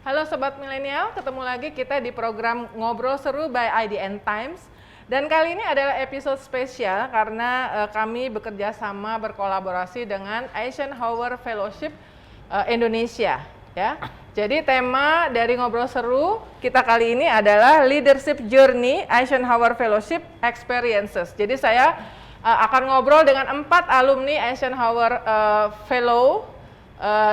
Halo Sobat Milenial, ketemu lagi kita di program Ngobrol Seru by IDN Times. Dan kali ini adalah episode spesial karena kami bekerja sama berkolaborasi dengan Eisenhower Fellowship Indonesia. Ya. Jadi tema dari Ngobrol Seru kita kali ini adalah Leadership Journey Eisenhower Fellowship Experiences. Jadi saya akan ngobrol dengan 4 alumni Eisenhower Fellow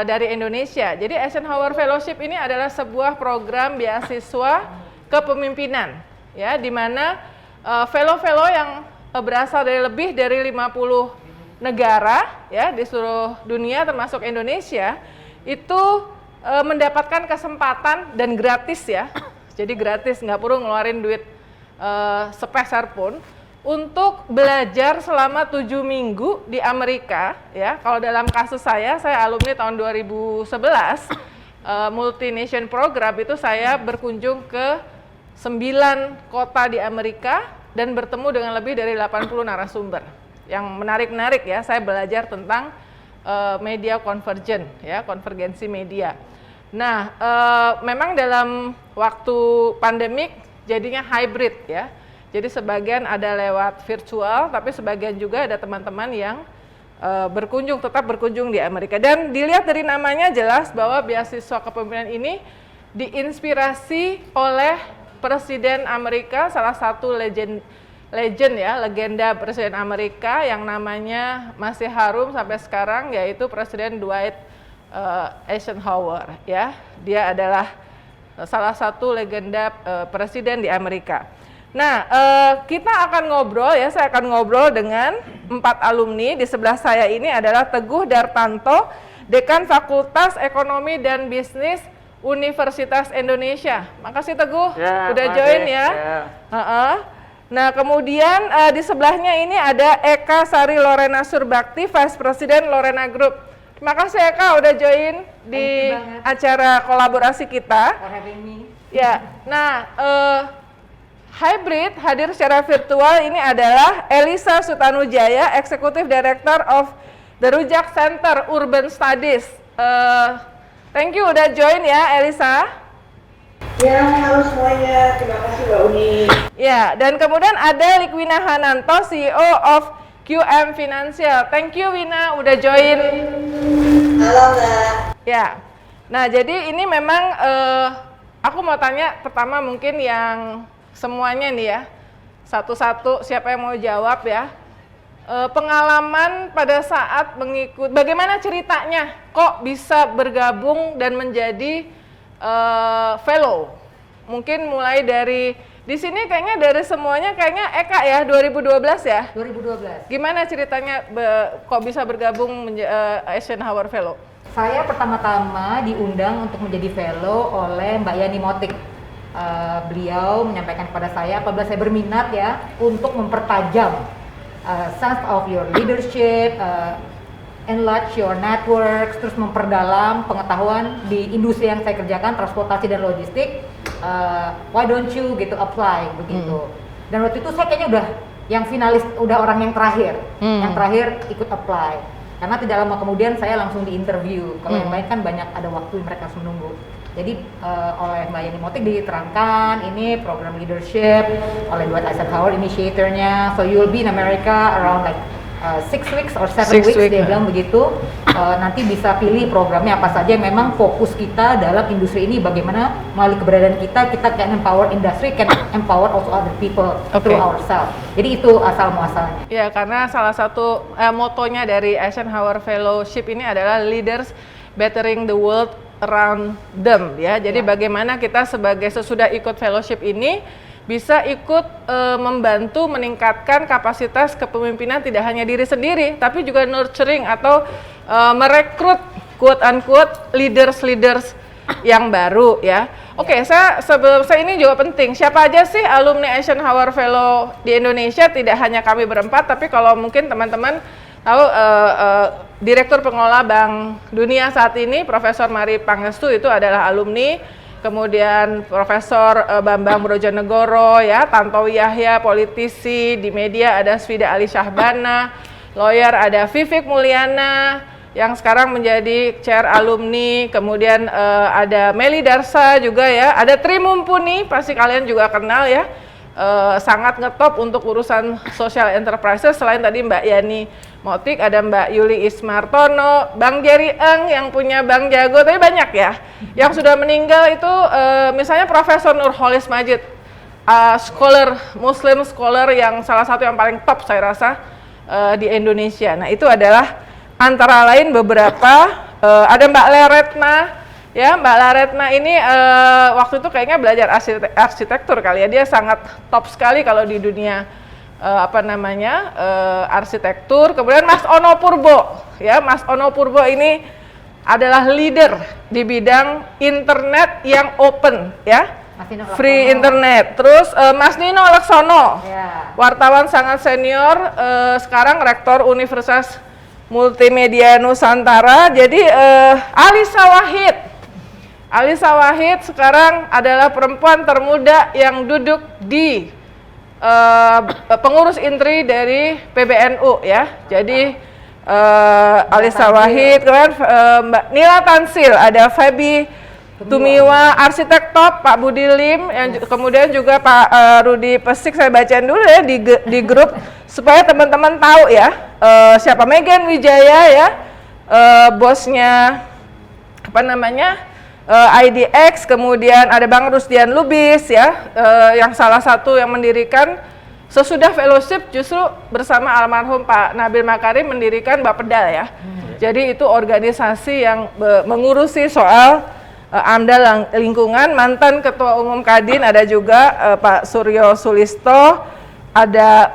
dari Indonesia. Jadi Eisenhower Fellowship ini adalah sebuah program beasiswa kepemimpinan, ya, di mana fellow-fellow yang berasal dari lebih dari 50 negara, ya, di seluruh dunia termasuk Indonesia, itu mendapatkan kesempatan dan gratis, ya. Jadi gratis, nggak perlu ngeluarin duit sepeser pun, untuk belajar selama 7 minggu di Amerika, ya. Kalau dalam kasus saya alumni tahun 2011, Multi-Nation Program, itu saya berkunjung ke 9 kota di Amerika dan bertemu dengan lebih dari 80 narasumber. Yang menarik-menarik, ya, saya belajar tentang media convergent, ya, konvergensi media. Nah, memang dalam waktu pandemik jadinya hybrid, ya. Jadi sebagian ada lewat virtual, tapi sebagian juga ada teman-teman yang tetap berkunjung di Amerika. Dan dilihat dari namanya jelas bahwa beasiswa kepemimpinan ini diinspirasi oleh Presiden Amerika, salah satu legenda Presiden Amerika yang namanya masih harum sampai sekarang, yaitu Presiden Dwight Eisenhower. Ya, dia adalah salah satu legenda presiden di Amerika. Nah, kita akan ngobrol, ya, saya akan ngobrol dengan 4 alumni. Di sebelah saya ini adalah Teguh Dartanto, Dekan Fakultas Ekonomi dan Bisnis Universitas Indonesia. Makasih Teguh, udah join, ya. Nah, kemudian di sebelahnya ini ada Eka Sari Lorena Surbakti, Vice President Lorena Group. Terima kasih Eka udah join di acara kolaborasi kita. For having me. Ya, nah, hybrid hadir secara virtual ini adalah Elisa Sutanujaya, Executive Director of the Rujak Center Urban Studies. Thank you udah join, ya Elisa. Ya, halo semuanya. Terima kasih Mbak Uni. Ya, dan kemudian ada Likwina Hananto, CEO of QM Financial. Thank you Wina udah join. Halo Mbak. Ya, nah jadi ini memang aku mau tanya pertama mungkin yang semuanya nih, ya, satu-satu siapa yang mau jawab, ya. Pengalaman pada saat mengikut, bagaimana ceritanya kok bisa bergabung dan menjadi fellow? Mungkin mulai dari di sini kayaknya dari semuanya kayaknya Eka, ya, 2012, ya. 2012. Gimana ceritanya kok bisa bergabung Eisenhower Fellow? Saya pertama-tama diundang untuk menjadi fellow oleh Mbak Yani Motik. Beliau menyampaikan kepada saya apabila saya berminat, ya, untuk mempertajam sense of your leadership, enlarge your networks, terus memperdalam pengetahuan di industri yang saya kerjakan, transportasi dan logistik. Why don't you gitu apply begitu. Dan waktu itu saya kayaknya udah yang finalis, udah orang yang terakhir ikut apply. Karena tidak lama kemudian saya langsung diinterview. Kalau yang lain kan banyak ada waktu yang mereka harus menunggu. Jadi oleh Mbak Yani Motik diterangkan ini program leadership oleh Dwight Eisenhower, initiatornya. So you'll be in America around like 6 weeks or 7 weeks, dia bilang begitu. Nanti bisa pilih programnya apa saja. Memang fokus kita dalam industri ini bagaimana melalui keberadaan kita can empower industry, can empower also other people through ourselves. Jadi itu asal muasalnya. Ya, karena salah satu motonya dari Eisenhower Fellowship ini adalah leaders bettering the world around them, ya. Jadi bagaimana kita sebagai sesudah ikut fellowship ini bisa ikut membantu meningkatkan kapasitas kepemimpinan tidak hanya diri sendiri, tapi juga nurturing atau merekrut quote unquote leaders yang baru, ya. Oke, saya ini juga penting. Siapa aja sih alumni Eisenhower Fellow di Indonesia? Tidak hanya kami berempat, tapi kalau mungkin teman-teman tahu Direktur Pengelola Bank Dunia saat ini, Profesor Mari Pangestu, itu adalah alumni. Kemudian Profesor Bambang Brojonegoro, ya, Tantowi Yahya, politisi. Di media ada Svida Ali Syahbana, lawyer ada Vivek Mulyana, yang sekarang menjadi chair alumni, kemudian ada Meli Darsa juga ya, ada Tri Mumpuni, pasti kalian juga kenal ya, sangat ngetop untuk urusan social enterprises. Selain tadi Mbak Yani Motik, ada Mbak Yuli Ismartono, Bang Jerry Eng yang punya Bang Jago, tapi banyak ya. Yang sudah meninggal itu misalnya Profesor Nurholis Majid, scholar, Muslim scholar yang salah satu yang paling top saya rasa di Indonesia. Nah itu adalah antara lain beberapa, ada Mbak Laretna, ya Mbak Laretna ini waktu itu kayaknya belajar arsitektur kali ya, dia sangat top sekali kalau di dunia arsitektur. Kemudian Mas Ono Purbo, ya Mas Ono Purbo ini adalah leader di bidang internet yang open, ya, free internet. Terus Mas Nino Laksono, wartawan sangat senior, sekarang rektor Universitas Multimedia Nusantara. Jadi Alisa Wahid sekarang adalah perempuan termuda yang duduk di pengurus intri dari PBNU ya. Jadi Alisa Wahid, kemudian Mbak Nila Tansil, ada Fabi Tumiwa, arsitek top, Pak Budi Lim, yang kemudian juga Pak Rudi Pesik, saya bacain dulu ya di grup supaya teman-teman tahu ya siapa Megan Wijaya ya, bosnya IDX, kemudian ada Bang Rusdian Lubis ya, yang salah satu yang mendirikan sesudah fellowship justru bersama almarhum Pak Nabil Makarim mendirikan Bapeda ya. Jadi itu organisasi yang mengurusi soal AMDAL lingkungan. Mantan Ketua Umum Kadin ada juga Pak Suryo Sulisto, ada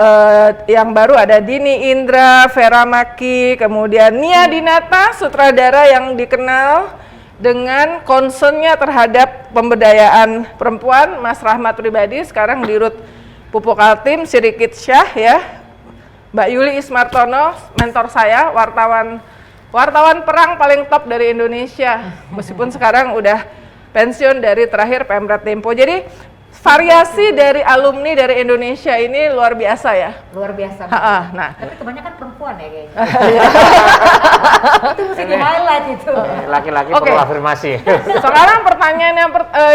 yang baru ada Dini Indra, Vera Maki, kemudian Nia Dinata, sutradara yang dikenal dengan concernnya terhadap pemberdayaan perempuan, Mas Rahmat pribadi, sekarang dirut Pupuk Kaltim, Sirikit Syah ya, Mbak Yuli Ismartono, mentor saya, wartawan perang paling top dari Indonesia, meskipun sekarang udah pensiun dari terakhir Pemret Tempo. Jadi variasi dari alumni dari Indonesia ini luar biasa ya. Luar biasa. Nah, tapi kebanyakan perempuan ya kayaknya. Itu mesti di highlight itu. Laki-laki perlu afirmasi. Sekarang pertanyaan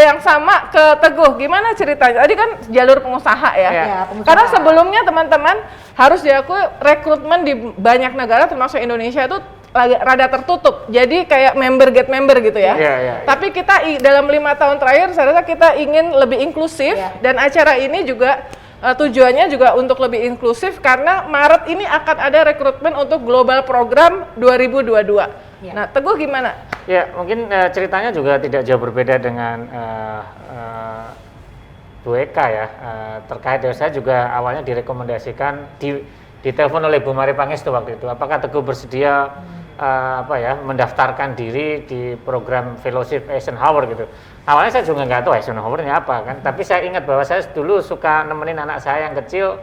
yang sama ke Teguh, gimana ceritanya? Tadi kan jalur pengusaha ya. Pengusaha. Karena sebelumnya teman-teman harus diakui rekrutmen di banyak negara termasuk Indonesia itu rada tertutup, jadi kayak get member gitu ya. Tapi kita dalam 5 tahun terakhir saya rasa kita ingin lebih inklusif dan acara ini juga tujuannya juga untuk lebih inklusif karena Maret ini akan ada rekrutmen untuk global program 2022. Nah, Teguh gimana? Ya, mungkin ceritanya juga tidak jauh berbeda dengan Bu Eka ya. Terkait dengan saya juga awalnya direkomendasikan ditelepon oleh Bu Mari Pangestu waktu itu. Apakah Teguh bersedia mendaftarkan diri di program fellowship Eisenhower gitu. Awalnya saya juga nggak tahu Eisenhower ini apa kan, tapi saya ingat bahwa saya dulu suka nemenin anak saya yang kecil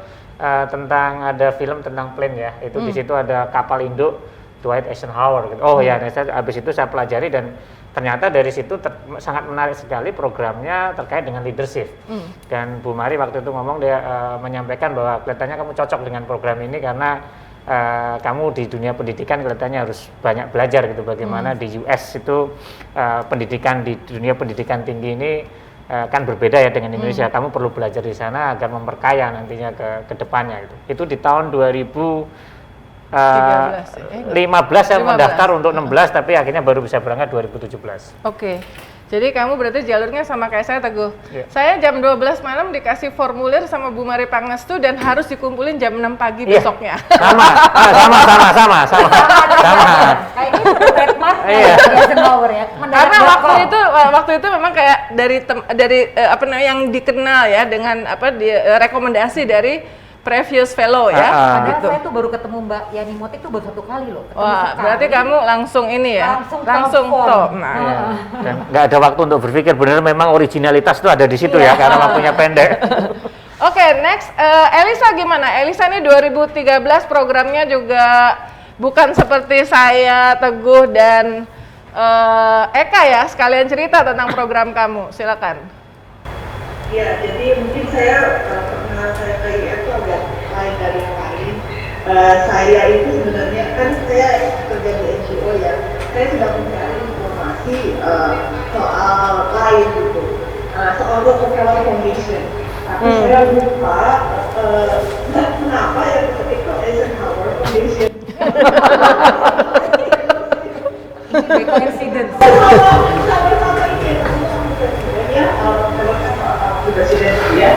tentang ada film tentang plane ya, itu di situ ada kapal induk Dwight Eisenhower gitu. Habis itu saya pelajari dan ternyata dari situ sangat menarik sekali programnya terkait dengan leadership. Dan Bu Mari waktu itu ngomong, dia menyampaikan bahwa kelihatannya kamu cocok dengan program ini karena kamu di dunia pendidikan kelihatannya harus banyak belajar gitu, bagaimana di US itu pendidikan di dunia pendidikan tinggi ini kan berbeda ya dengan Indonesia. Kamu perlu belajar di sana agar memperkaya nantinya ke depannya gitu. Itu di tahun 2015 saya mendaftar untuk 16 tapi akhirnya baru bisa berangkat 2017. Oke. Jadi kamu berarti jalurnya sama kayak saya, Teguh. Saya jam 12 malam dikasih formulir sama Bu Mari Pangestu dan harus dikumpulin jam 6 pagi besoknya. Sama. Kayak gitu trademark Eisenhower ya. Karena waktu itu memang kayak dari yang dikenal ya dengan rekomendasi dari previous fellow ya. Padahal saya tuh baru ketemu Mbak Yani Motik tuh baru 1 kali loh. Wah, berarti kamu langsung ini ya? Langsung top. Nah. Dan nggak ada waktu untuk berpikir, benar memang originalitas itu ada di situ ya, karena waktunya pendek. Oke, next. Elisa gimana? Elisa ini 2013 programnya juga bukan seperti saya, Teguh, dan Eka ya. Sekalian cerita tentang program kamu, silakan. Ya, jadi mungkin perkenalan saya ke IF itu agak lain dari yang lain. Saya itu sebenarnya kan saya bekerja di NGO ya, saya sudah mencari informasi soal lain gitu, soal Rockefeller Foundation. Tapi saya lupa kenapa yang itu Eisenhower Foundation. By coincidence. Sama-sama ini presidennya, presiden ya.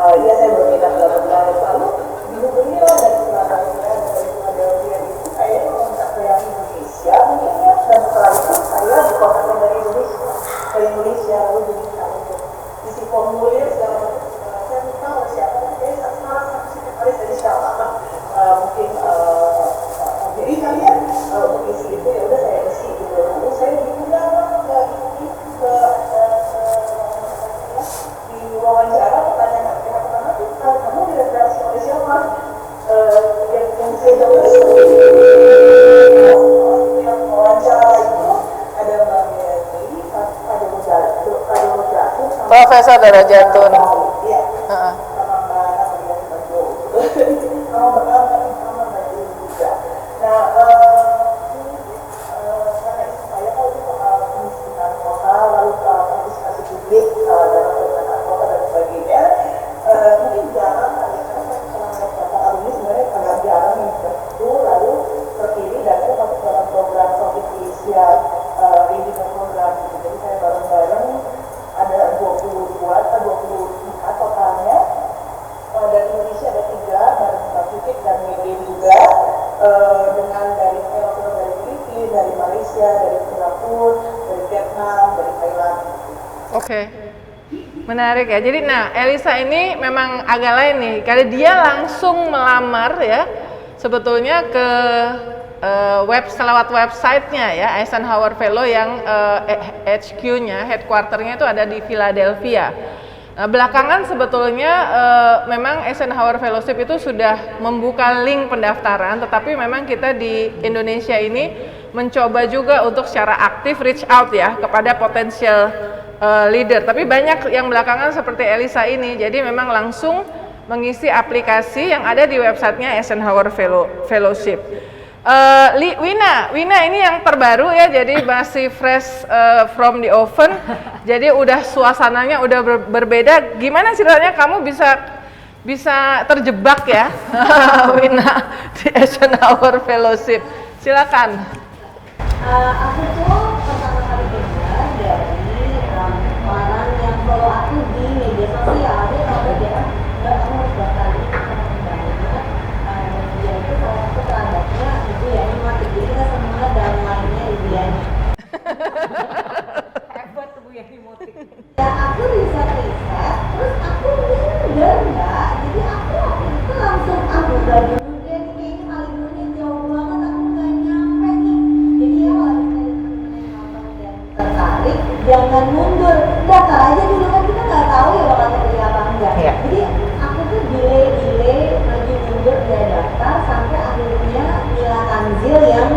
Ya saya berminat dalam lalu dihubungi lah dari selatan saya dari Philadelphia itu saya kontak ke Indonesia mungkin ya, dan setelah itu saya dikontakkan dari Indonesia ke Indonesia lalu diminta untuk isi formulir segala macam. Saya minta oleh siapa saya salah satu sekretaris dari siapa mungkin jadi kalian untuk isi itu ya udah saya isi gitu lalu saya diundang ke diwawancara pertanyaan pihak pertama tuh kamu direkomendasi oleh siapa yang saya jawab yang wawancara itu ada Mbak Mary, ada Rojatun, Profesor Darajatun. iya, sama Mbak Nadia Sebajo, sama Mbak Dewi juga. Nah, karena itu saya kalau itu kemiskinan kota lalu partisipasi publik dalam perencanaan kota dan sebagainya mungkin jarang kali karena saya pernah melihat beberapa kali ini sebenarnya agak jarang yang seperti itu lalu terpilih dan saya masuk dalam program Southeast Asia Regional Program gitu. Jadi saya bareng-bareng ada 24 totalnya dari Indonesia ada 3 bareng Mbak Pipit dan Mede juga dengan dari fellow dari Filipina, dari Malaysia, dari Singapura, dari Vietnam, dari Thailand. Oke. Menarik ya. Jadi Elisa ini memang agak lain nih. Karena dia langsung melamar ya sebetulnya ke lewat websitenya ya Eisenhower Fellow yang HQ-nya, headquarter-nya itu ada di Philadelphia. Nah, belakangan sebetulnya memang Eisenhower Fellowship itu sudah membuka link pendaftaran, tetapi memang kita di Indonesia ini mencoba juga untuk secara aktif reach out ya kepada potensial leader. Tapi banyak yang belakangan seperti Elisa ini, jadi memang langsung mengisi aplikasi yang ada di websitenya Eisenhower Fellowship. Wina ini yang terbaru ya, jadi masih fresh from the oven, jadi udah suasananya udah berbeda. Gimana ceritanya kamu bisa terjebak ya, Wina di Eisenhower Fellowship? Silakan. Aku tuh pertama kali dengar dari orang yang follow aku di media sosial. Dia kalau dia nggak kamu harus daftar ini karena banyak. Dan dia itu salah satu terhadapnya ibu ya ini mati. Jadi kita semangat downline-nya ibu Yani. Hebat tuh Bu Yani motif. Ya aku riset, terus aku minder nggak. Jadi aku waktu itu langsung aku udah dulu deh nih kayaknya kali ini jauh banget aku nggak nyampe nih. Jadi ya kalau misalnya temen-temen yang nonton dan tertarik jangan mundur, daftar aja dulu kan kita nggak tahu ya bakal terpilih apa enggak. Iya. Jadi aku tuh delay maju mundur dan daftar sampai akhirnya Mila Tanzil yang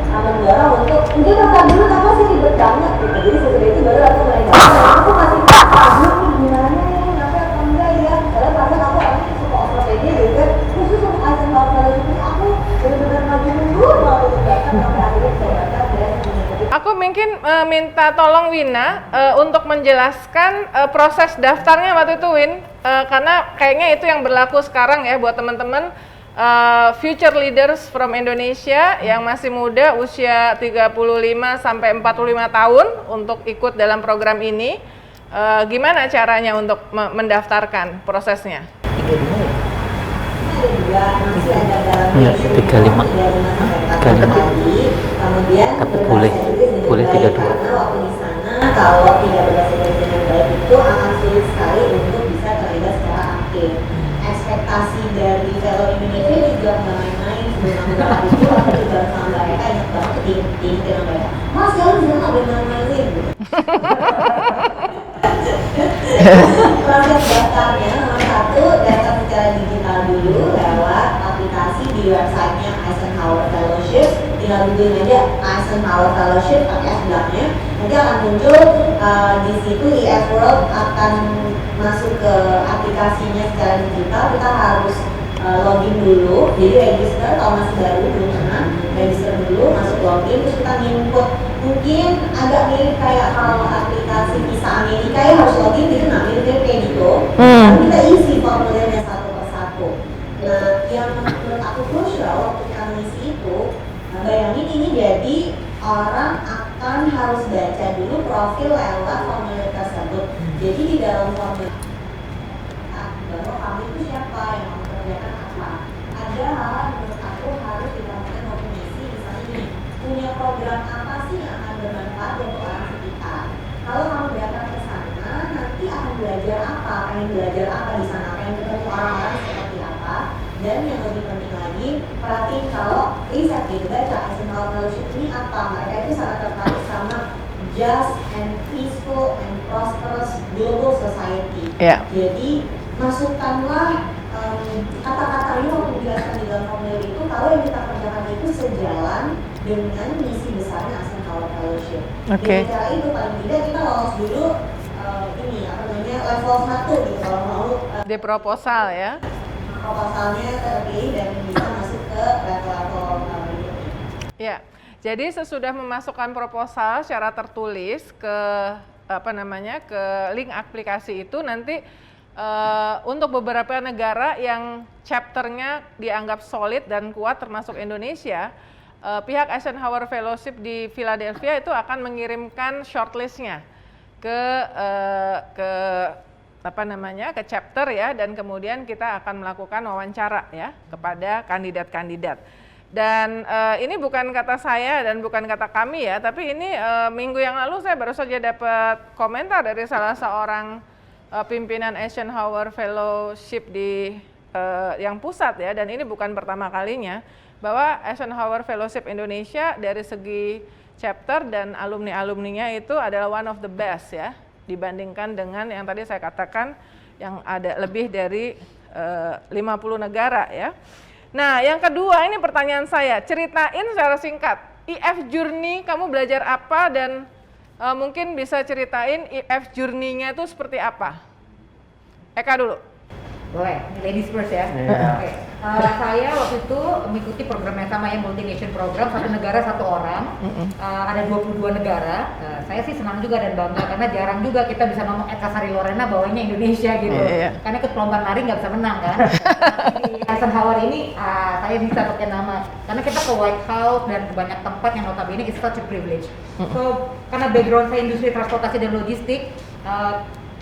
mendorong untuk mungkin daftar dulu tapi masih ribet banget gitu. Jadi sesudah itu baru aku mulai daftar. Aku masih bingung nih gimana ya nyampe apa enggak ya. Karena perasaan aku orangnya suka ortopedia gitu kan. Khusus untuk Eisenhower Fellowship ini aku benar-benar maju mundur banget untuk daftar sampai akhirnya saya daftar dan mengikuti. Aku mungkin minta tolong Wina untuk menjelaskan proses daftarnya waktu itu Win, karena kayaknya itu yang berlaku sekarang ya buat teman-teman future leaders from Indonesia yang masih muda usia 35 sampai 45 tahun untuk ikut dalam program ini. Gimana caranya untuk mendaftarkan prosesnya? Ada juga masih ada dalam Iya, meeting 35. dari masyarakat 35. tadi. Kemudian Tapi berbahasa Inggris dengan boleh baik, 32. karena waktu di sana kalau tidak berbahasa Inggris dengan baik itu akan sulit sekali untuk bisa terlibat secara aktif. Ekspektasi dari fellow Indonesia juga nggak main-main. Sebelum aku berangkat itu aku juga sama Mbak Eka ingat banget diingetin sama Mbak Eka, Mas kalian jangan ada main-mainin gitu. Proses daftarnya nomor 1 daftar secara digital dulu lewat aplikasi di websitenya Eisenhower Fellowship. Tinggal googling aja Eisenhower Fellowship pakai S belakangnya. Nanti akan muncul di situ EF World akan masuk ke aplikasinya secara digital, kita harus login dulu. Jadi register, kalau masih baru belum pernah, register dulu, masuk login, terus kita input. Mungkin agak mirip kayak kalau aplikasi visa Amerika ya harus login gitu, nah mirip kayak gitu. Lalu kita isi formulirnya satu persatu. Nah, yang menurut aku krusial waktu kita ngisi itu, bayangin ini jadi orang akan harus baca dulu profil lewat formulir tersebut. Jadi di dalam formulir bahwa kamu itu siapa, yang kamu kerjakan apa. Ada hal yang menurut aku harus dilakukan waktu ngisi, misalnya ini punya program apa sih yang akan bermanfaat untuk orang sekitar. Kalau kamu datang ke sana, nanti akan belajar apa, pengen belajar apa di sana, pengen ketemu orang-orang seperti apa. Dan yang lebih penting lagi, perhatiin kalau riset gitu, baca Eisenhower Fellowship ini apa. Mereka itu sangat tertarik sama just and peaceful and prosperous global society. Yeah. Jadi masukkanlah kata-kata ini waktu dijelaskan di dalam formulir itu, kalau yang kita kerjakan itu sejalan dengan misi besarnya Eisenhower Fellowship. Oke. Dengan cara itu paling tidak kita lolos dulu ini apa namanya level 1 gitu kalau mau Di proposal ya. proposalnya terpilih dan bisa masuk ke level-level berikutnya. Ya. Jadi sesudah memasukkan proposal secara tertulis ke ke link aplikasi itu, nanti untuk beberapa negara yang chapternya dianggap solid dan kuat termasuk Indonesia, pihak Eisenhower Fellowship di Philadelphia itu akan mengirimkan shortlistnya ke ke chapter ya, dan kemudian kita akan melakukan wawancara ya kepada kandidat-kandidat. Dan ini bukan kata saya dan bukan kata kami ya, tapi ini minggu yang lalu saya baru saja dapat komentar dari salah seorang pimpinan Eisenhower Fellowship di yang pusat ya, dan ini bukan pertama kalinya bahwa Eisenhower Fellowship Indonesia dari segi chapter dan alumni-alumninya itu adalah one of the best ya, dibandingkan dengan yang tadi saya katakan yang ada lebih dari 50 negara ya. Nah, yang kedua ini pertanyaan saya, ceritain secara singkat, EF Journey kamu belajar apa, dan mungkin bisa ceritain EF Journey-nya itu seperti apa? Eka dulu. Boleh, ladies first ya. Yeah. Oke. Saya waktu itu mengikuti program yang sama ya, multi-nation program, satu negara satu orang. Ada 22 negara. Saya sih senang juga dan bangga karena jarang juga kita bisa ngomong Eka Sari Lorena bawanya Indonesia gitu. Karena ikut perlombaan lari nggak bisa menang kan. Di Eisenhower ini saya bisa pakai nama karena kita ke White House dan ke banyak tempat yang notabene is such a privilege. So karena background saya industri transportasi dan logistik,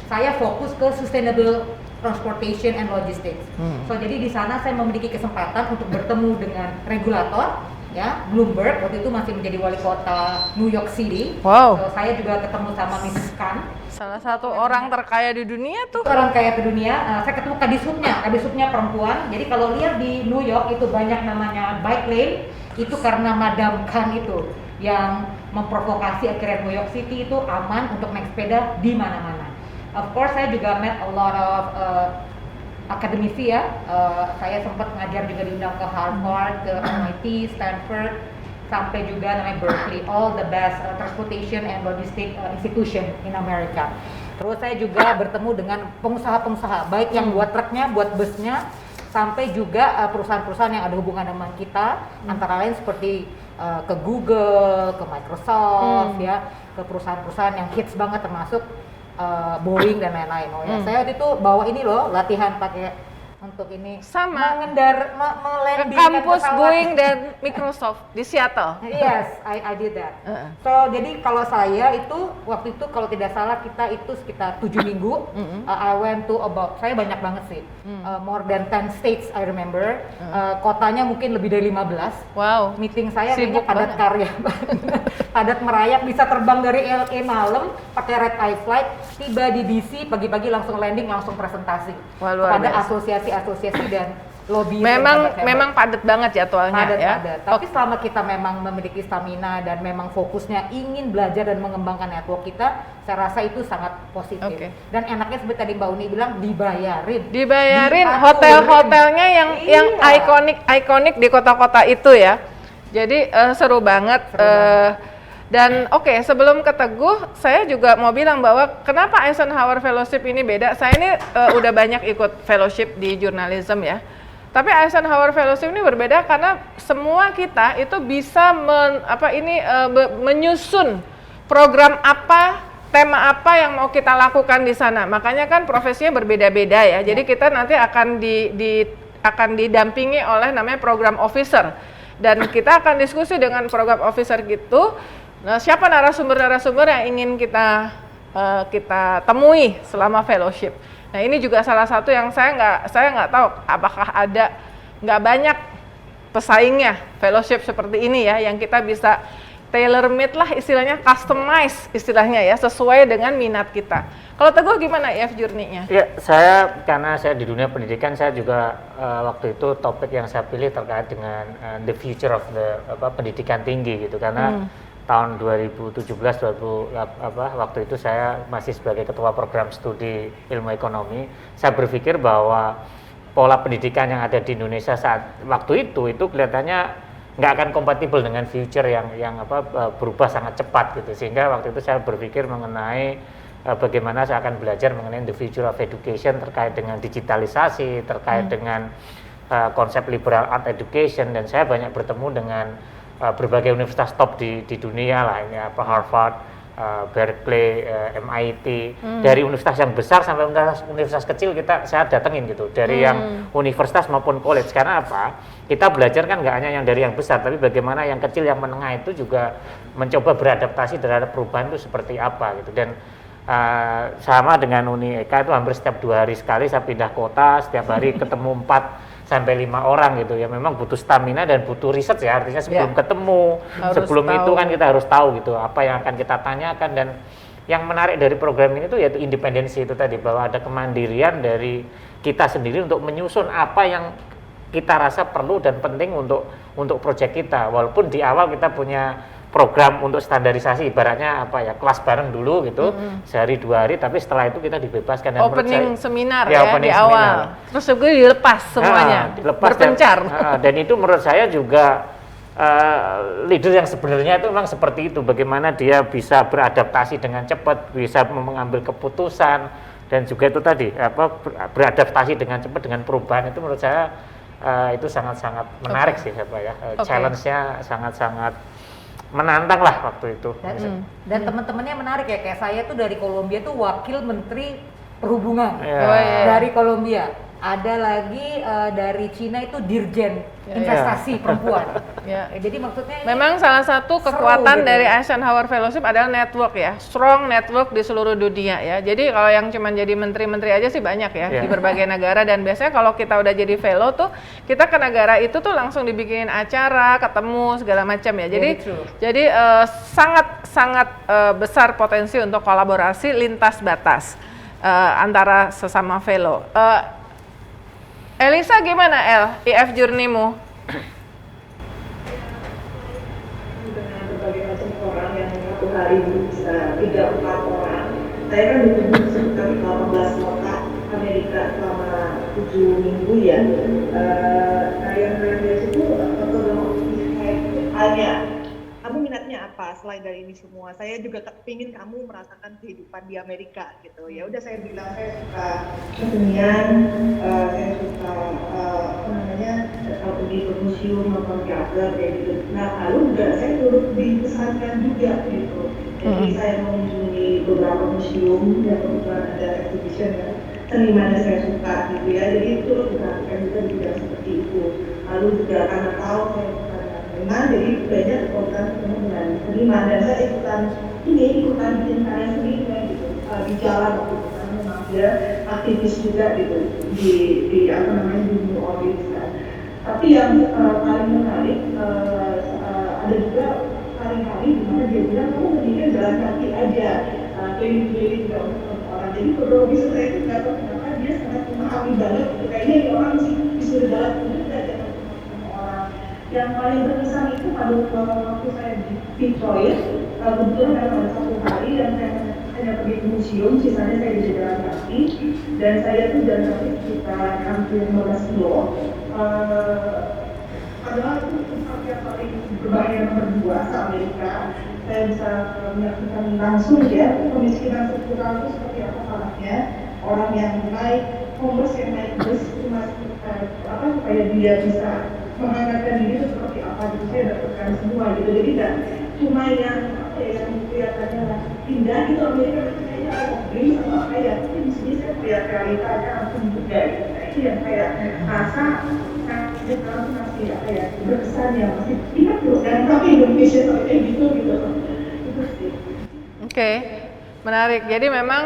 saya fokus ke sustainable transportation and logistics. So jadi di sana saya memiliki kesempatan untuk bertemu dengan regulator, ya, Bloomberg waktu itu masih menjadi wali kota New York City. Wow. So, saya juga ketemu sama Mrs. Khan, Salah satu orang terkaya di dunia tuh. orang kaya di dunia. Saya ketemu kadisubnya perempuan. Jadi kalau lihat di New York itu banyak namanya bike lane, itu karena Madam Khan itu yang memprovokasi akhirnya New York City itu aman untuk naik sepeda di mana-mana. Of course saya juga met a lot of akademisi ya. Saya sempat ngajar juga diundang ke Harvard, ke MIT, Stanford, sampai juga namanya Berkeley, all the best transportation and logistic institution in America. Terus saya juga bertemu dengan pengusaha-pengusaha, baik yang buat truknya, buat busnya, sampai juga perusahaan-perusahaan yang ada hubungan dengan kita, antara lain seperti ke Google, ke Microsoft, ya, ke perusahaan-perusahaan yang hits banget termasuk Boeing dan lain-lain. Oh ya, saya waktu itu bawa ini loh, latihan pakai untuk ini Sama. melandingkan Kampus pesawat. Boeing dan Microsoft di Seattle. Yes, I did that. So jadi kalau saya itu waktu itu kalau tidak salah kita itu sekitar 7 minggu. I went to about, saya banyak banget sih, more than 10 states I remember. Kotanya mungkin lebih dari 15. Wow. Meeting saya kayaknya Sibuk padat banget. karya, padat merayap, bisa terbang dari LA malam pakai red eye flight, tiba di DC pagi-pagi langsung landing, langsung presentasi Wah, luar kepada biasa. asosiasi dan lobby. Memang padat banget jadwalnya ya. Padat. Tapi selama kita memang memiliki stamina dan memang fokusnya ingin belajar dan mengembangkan network kita, saya rasa itu sangat positif. Oke. Dan enaknya seperti tadi Mbak Uni bilang, dibayarin Dibayarin diaturin. hotel-hotelnya yang Iya. ikonik di kota-kota itu ya. Jadi seru banget. Dan oke, sebelum ke Teguh, saya juga mau bilang bahwa kenapa Eisenhower Fellowship ini beda. Saya ini udah banyak ikut fellowship di jurnalism ya. Tapi Eisenhower Fellowship ini berbeda karena semua kita itu bisa menyusun program apa, tema apa yang mau kita lakukan di sana. Makanya kan profesinya berbeda-beda ya. Jadi kita nanti akan didampingi oleh namanya program officer. Dan kita akan diskusi dengan program officer gitu. Nah, siapa narasumber-narasumber yang ingin kita temui selama fellowship. Nah, ini juga salah satu yang saya nggak tahu apakah nggak banyak pesaingnya fellowship seperti ini ya, yang kita bisa tailor made lah istilahnya, customize istilahnya ya, sesuai dengan minat kita. Kalau Teguh gimana IF Journey-nya? Ya, karena saya di dunia pendidikan, saya juga waktu itu topik yang saya pilih terkait dengan the future of the pendidikan tinggi gitu, karena tahun 2017 waktu itu saya masih sebagai ketua program studi ilmu ekonomi. Saya berpikir bahwa pola pendidikan yang ada di Indonesia saat waktu itu kelihatannya nggak akan kompatibel dengan future yang berubah sangat cepat gitu, sehingga waktu itu saya berpikir mengenai bagaimana saya akan belajar mengenai the future of education terkait dengan digitalisasi, terkait dengan konsep liberal art education, dan saya banyak bertemu dengan berbagai universitas top di dunia lah, ini Harvard, Berkeley, MIT, dari universitas yang besar sampai universitas kecil saya datengin gitu, dari yang universitas maupun college. Karena apa? Kita belajar kan nggak hanya yang dari yang besar, tapi bagaimana yang kecil, yang menengah itu juga mencoba beradaptasi terhadap perubahan itu seperti apa gitu. Dan sama dengan Uni Eka itu hampir setiap 2 hari sekali saya pindah kota, setiap hari ketemu 4 sampai 5 orang gitu ya. Memang butuh stamina dan butuh riset ya, artinya sebelum ketemu, sebelum itu kan kita harus tahu gitu apa yang akan kita tanyakan. Dan yang menarik dari program ini tuh yaitu independensi itu tadi, bahwa ada kemandirian dari kita sendiri untuk menyusun apa yang kita rasa perlu dan penting untuk proyek kita. Walaupun di awal kita punya program untuk standarisasi, ibaratnya kelas bareng dulu gitu, sehari 2 hari, tapi setelah itu kita dibebaskan. Dan opening seminar opening di awal, terus juga dilepas semuanya, berpencar. Dan itu menurut saya juga leader yang sebenarnya itu memang seperti itu, bagaimana dia bisa beradaptasi dengan cepat, bisa mengambil keputusan, dan juga itu tadi beradaptasi dengan cepat dengan perubahan. Itu menurut saya itu sangat-sangat menarik sih challenge-nya sangat-sangat menantang lah waktu itu. Dan teman-temannya menarik ya, kayak saya tuh dari Kolombia tuh wakil menteri perhubungan dari Kolombia. Ada lagi dari Cina itu dirjen investasi perempuan. Jadi maksudnya memang salah satu kekuatan gitu dari Eisenhower Fellowship adalah network ya, strong network di seluruh dunia ya. Jadi kalau yang cuma jadi menteri-menteri aja sih banyak ya di berbagai negara, dan biasanya kalau kita udah jadi fellow tuh kita ke negara itu tuh langsung dibikinin acara, ketemu segala macam ya. Jadi sangat besar potensi untuk kolaborasi lintas batas antara sesama fellow. Elisa gimana IF journey-mu? Dengan berbagai macam orang yang satu hari bisa 3-4 orang. Saya kan ditunjuk sekitar 18 kota Amerika selama 7 minggu ya. Yang dari situ hanya kamu minatnya apa selain dari ini semua? Saya juga ingin kamu merasakan kehidupan di Amerika gitu. Ya udah, saya bilang saya suka kesenian, saya suka pergi ke museum, nonton teater kayak gitu. Nah, lalu juga saya turut dipesankan juga gitu. Jadi saya mengunjungi beberapa museum yang kebetulan ada exhibition ya, seniman yang saya suka gitu ya. Jadi itu diperhatikan juga di bidang seperti itu. Lalu juga karena tahu saya suka seniman, jadi banyak ikutan ketemu dengan seniman, dan saya ikutan bikin karya sendiri gitu di jalan waktu itu, karena memang dia aktivis juga gitu di New Orleans kan. Tapi yang paling menarik ada juga kali-kali di mana dia bilang kamu mendingan jalan kaki aja, keliling-keliling juga untuk orang. Jadi kronologis saya itu nggak tahu kenapa dia sangat memahami banget. Kayaknya ini orang sih disuruh jalan dulu aja sama orang. Yang paling berkesan itu pada waktu saya di Detroit, kebetulan ada 1 hari dan saya hanya pergi ke museum, sisanya saya bisa jalan kaki, dan saya tuh jalan kaki sekitar hampir 15 kilo. Padahal itu tempat yang paling berbahaya nomor 2 se Amerika. saya bisa menyaksikan langsung ya kemiskinan struktural itu seperti apa salahnya orang yang naik homeless yang naik bus itu masih supaya dia bisa menghangatkan diri itu seperti apa gitu saya dapatkan semua gitu jadi nggak cuma yang yang kelihatannya indah gitu Amerika kayaknya dream atau apa ya tapi di sini saya lihat realitanya langsung juga gitu itu yang kayak rasa sekarang masih apa ya berkesan ya masih ingat loh dan tapi Indonesia kayak gitu gitu itu sih. Oke. Menarik. Jadi memang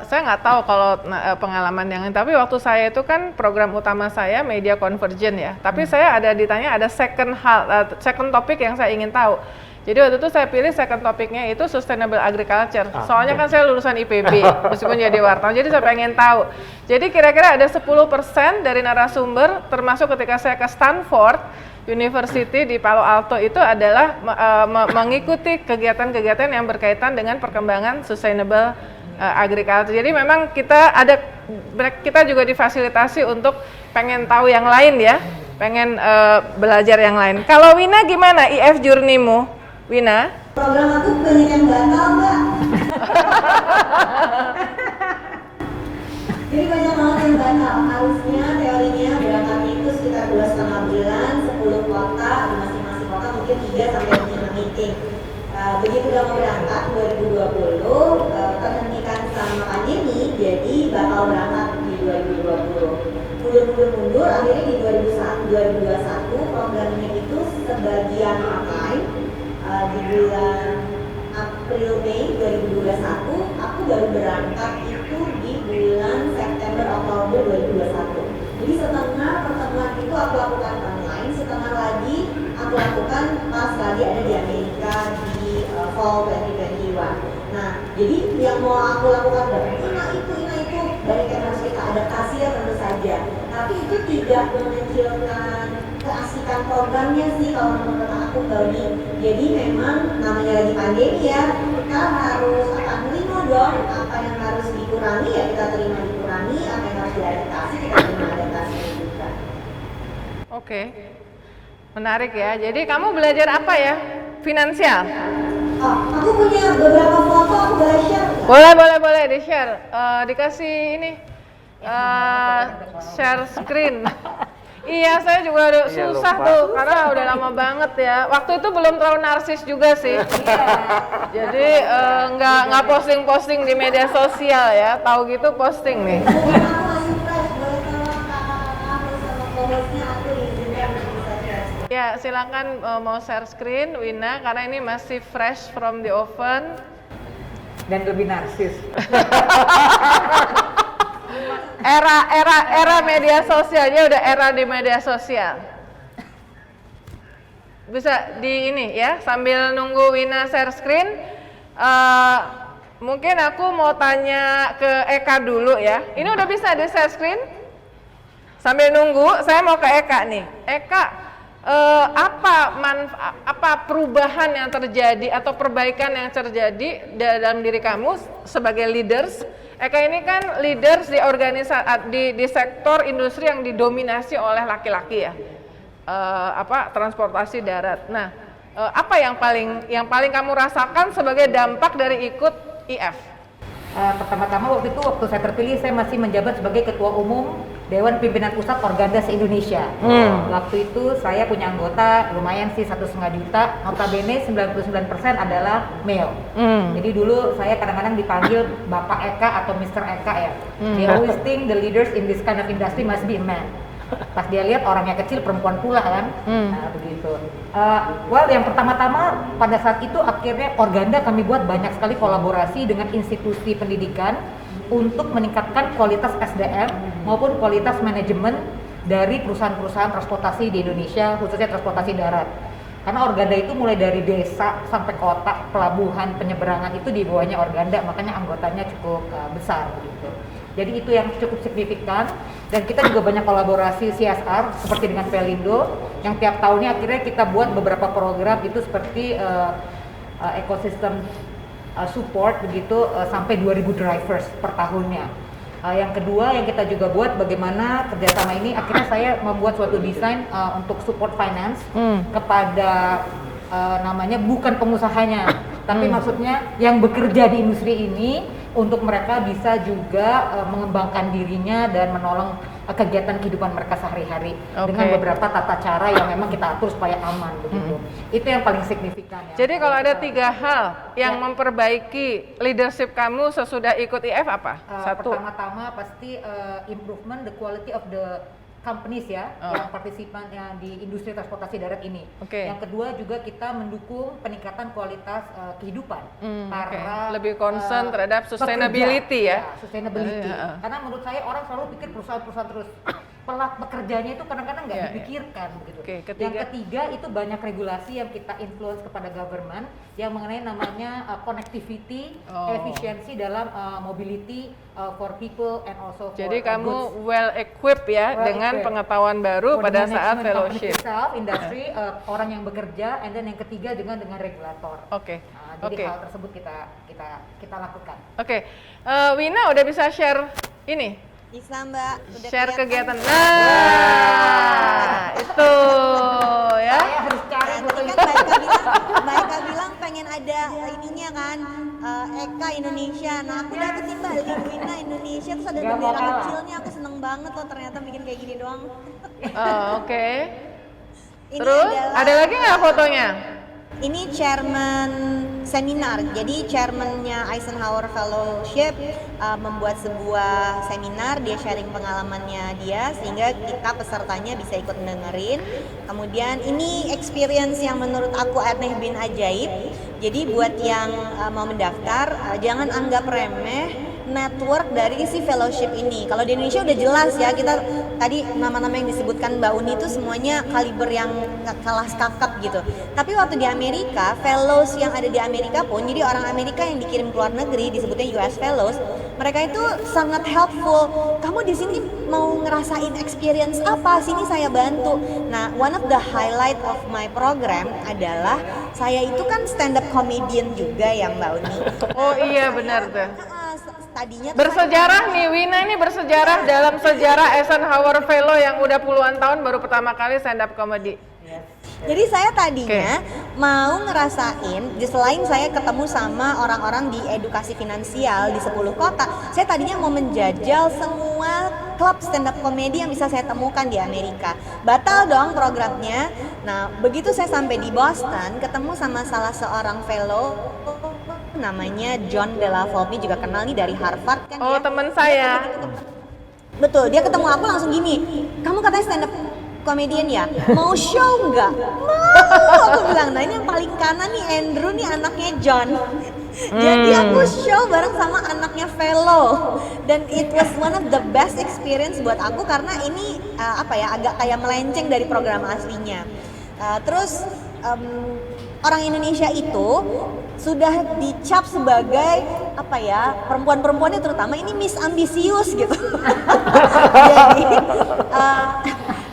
saya nggak tahu kalau pengalaman yang lain, tapi waktu saya itu kan program utama saya media convergent ya. Tapi saya ada ditanya ada second topic yang saya ingin tahu. Jadi waktu itu saya pilih second topiknya itu sustainable agriculture. Soalnya kan saya lulusan IPB, meskipun jadi wartawan. Jadi saya pengen tahu. Jadi kira-kira ada 10% dari narasumber, termasuk ketika saya ke Stanford University di Palo Alto itu adalah mengikuti kegiatan-kegiatan yang berkaitan dengan perkembangan sustainable agriculture. Jadi memang kita juga difasilitasi untuk pengen tahu yang lain ya, pengen belajar yang lain. Kalau Wina gimana IF journey-mu? Wina? Program aku banyak yang batal, Mbak. Jadi banyak banget yang batal. Harusnya teorinya berangkatnya itu sekitar 2,5 bulan, 10 kota, di masing-masing kota mungkin 3 sampai 5 meeting. Begitu udah mau berangkat 2020, terhentikan sama pandemi, jadi batal berangkat di 2020. Mundur, akhirnya di 2021 programnya itu sebagian online. Di bulan April Mei 2021 aku baru berangkat itu di bulan September Oktober 2021. Jadi setengah pertemuan itu aku lakukan online, setengah lagi aku lakukan pas lagi ada di Amerika di fall 2021. Nah, jadi yang mau aku lakukan adalah itu banyak yang harus kita adaptasi ya tentu saja. Tapi itu tidak mengecilkan keasikan programnya sih kalau menurut aku Baudi. Jadi memang namanya lagi pandemi ya, kita harus terima dong apa yang harus dikurangi ya kita terima dikurangi, apa yang harus diadaptasi kita terima adaptasi juga. Oke. Menarik ya. Jadi kamu belajar apa ya? Finansial? Oh, aku punya beberapa foto aku boleh share. Boleh di-share. Dikasih ini share screen. Iya, saya juga udah susah tuh karena udah lama banget ya. Waktu itu belum terlalu narsis juga sih. Jadi nggak posting di media sosial ya. Tahu gitu posting nih. Aku masih fresh, boleh tolong kakak-kakak sama co-hostnya aku izinkan bisa share. Ya, silakan mau share screen Wina karena ini masih fresh from the oven. Dan lebih narsis. Era media sosial, dia udah era di media sosial. Bisa di ini ya, sambil nunggu Wina share screen, mungkin aku mau tanya ke Eka dulu ya. Ini udah bisa di share screen? Sambil nunggu, saya mau ke Eka nih. Eka, apa perubahan yang terjadi atau perbaikan yang terjadi dalam diri kamu sebagai leaders? Eka ini kan leaders di organisasi di sektor industri yang didominasi oleh laki-laki ya, transportasi darat. Nah, apa yang paling kamu rasakan sebagai dampak dari ikut IF? Pertama-tama waktu saya terpilih, saya masih menjabat sebagai Ketua Umum Dewan Pimpinan Pusat Organda se-Indonesia. Waktu itu saya punya anggota lumayan sih 1,5 juta, notabene 99% adalah male. Jadi dulu saya kadang-kadang dipanggil Bapak Eka atau Mr. Eka ya. They always think the leaders in this kind of industry must be a man. Pas dia lihat orangnya kecil, perempuan pula kan. Nah begitu. Yang pertama-tama pada saat itu akhirnya Organda kami buat banyak sekali kolaborasi dengan institusi pendidikan untuk meningkatkan kualitas SDM maupun kualitas manajemen dari perusahaan-perusahaan transportasi di Indonesia, khususnya transportasi darat. Karena Organda itu mulai dari desa sampai kota, pelabuhan, penyeberangan itu di bawahnya Organda, makanya anggotanya cukup besar begitu. Jadi itu yang cukup signifikan, dan kita juga banyak kolaborasi CSR seperti dengan Pelindo yang tiap tahunnya akhirnya kita buat beberapa program itu seperti ekosistem support begitu sampai 2.000 drivers per tahunnya. Yang kedua yang kita juga buat bagaimana kerjasama ini, akhirnya saya membuat suatu desain untuk support finance kepada namanya bukan pengusahanya, tapi maksudnya yang bekerja di industri ini untuk mereka bisa juga mengembangkan dirinya dan menolong kegiatan kehidupan mereka sehari-hari dengan beberapa tata cara yang memang kita atur supaya aman begitu. Itu yang paling signifikan ya. Jadi kalau ada 3 hal yang memperbaiki leadership kamu sesudah ikut IF apa? Satu. Pertama-tama pasti improvement the quality of the companies ya, yang partisipan yang di industri transportasi darat ini. Yang kedua juga kita mendukung peningkatan kualitas kehidupan para lebih concern terhadap sustainability ya. Sustainability. Karena menurut saya orang selalu pikir perusahaan-perusahaan terus pekerjanya itu kadang-kadang nggak dipikirkan begitu. Yang ketiga itu banyak regulasi yang kita influence kepada government yang mengenai namanya connectivity, efisiensi dalam mobility for people and also for jadi kamu goods. well equipped ya dengan pengetahuan baru pada saat fellowship. Industri, orang yang bekerja, and then yang ketiga dengan regulator. Jadi hal tersebut kita lakukan. Wina udah bisa share ini? Bisa Mbak, udah Share kelihatan. kegiatan. Nah, itu ya. Saya harus cari Tadi kan Mbak Eka bilang pengen ada ininya kan, Eka Indonesia. Nah aku dapet nih Mbak, Wina Indonesia, terus ada bendera kecilnya. Aku seneng banget loh ternyata bikin kayak gini doang. Ini Terus ada lagi nggak fotonya? Ini chairman seminar, jadi chairmannya Eisenhower Fellowship membuat sebuah seminar, dia sharing pengalamannya dia sehingga kita pesertanya bisa ikut dengerin. Kemudian ini experience yang menurut aku aneh bin ajaib, jadi buat yang mau mendaftar jangan anggap remeh network dari isi fellowship ini. Kalau di Indonesia udah jelas ya, kita tadi nama-nama yang disebutkan Mbak Uni itu semuanya kaliber yang kelas kakap gitu. Tapi waktu di Amerika, fellows yang ada di Amerika pun, jadi orang Amerika yang dikirim ke luar negeri disebutnya US Fellows, mereka itu sangat helpful. Kamu di sini mau ngerasain experience apa? Sini saya bantu. Nah, one of the highlight of my program adalah saya itu kan stand up comedian juga ya Mbak Uni. Oh iya benar tuh. Tadinya Bersejarah nih, Wina ini bersejarah dalam sejarah Eisenhower Fellow yang udah puluhan tahun baru pertama kali stand up comedy. Jadi saya tadinya mau ngerasain, selain saya ketemu sama orang-orang di edukasi finansial di 10 kota, saya tadinya mau menjajal semua klub stand up comedy yang bisa saya temukan di Amerika. Batal dong programnya. Nah, begitu saya sampai di Boston, ketemu sama salah seorang fellow namanya John Della Volpe, juga kenal nih dari Harvard kan. Oh, teman saya. Betul, dia ketemu aku langsung gini, kamu katanya stand up comedian ya, mau show nggak? Mau, aku bilang. Nah ini yang paling kanan nih Andrew nih anaknya John. Jadi aku show bareng sama anaknya Fellow, dan it was one of the best experience buat aku karena ini agak kayak melenceng dari program aslinya. Terus orang Indonesia itu sudah dicap sebagai perempuan-perempuannya terutama ini Miss Ambisius gitu. Jadi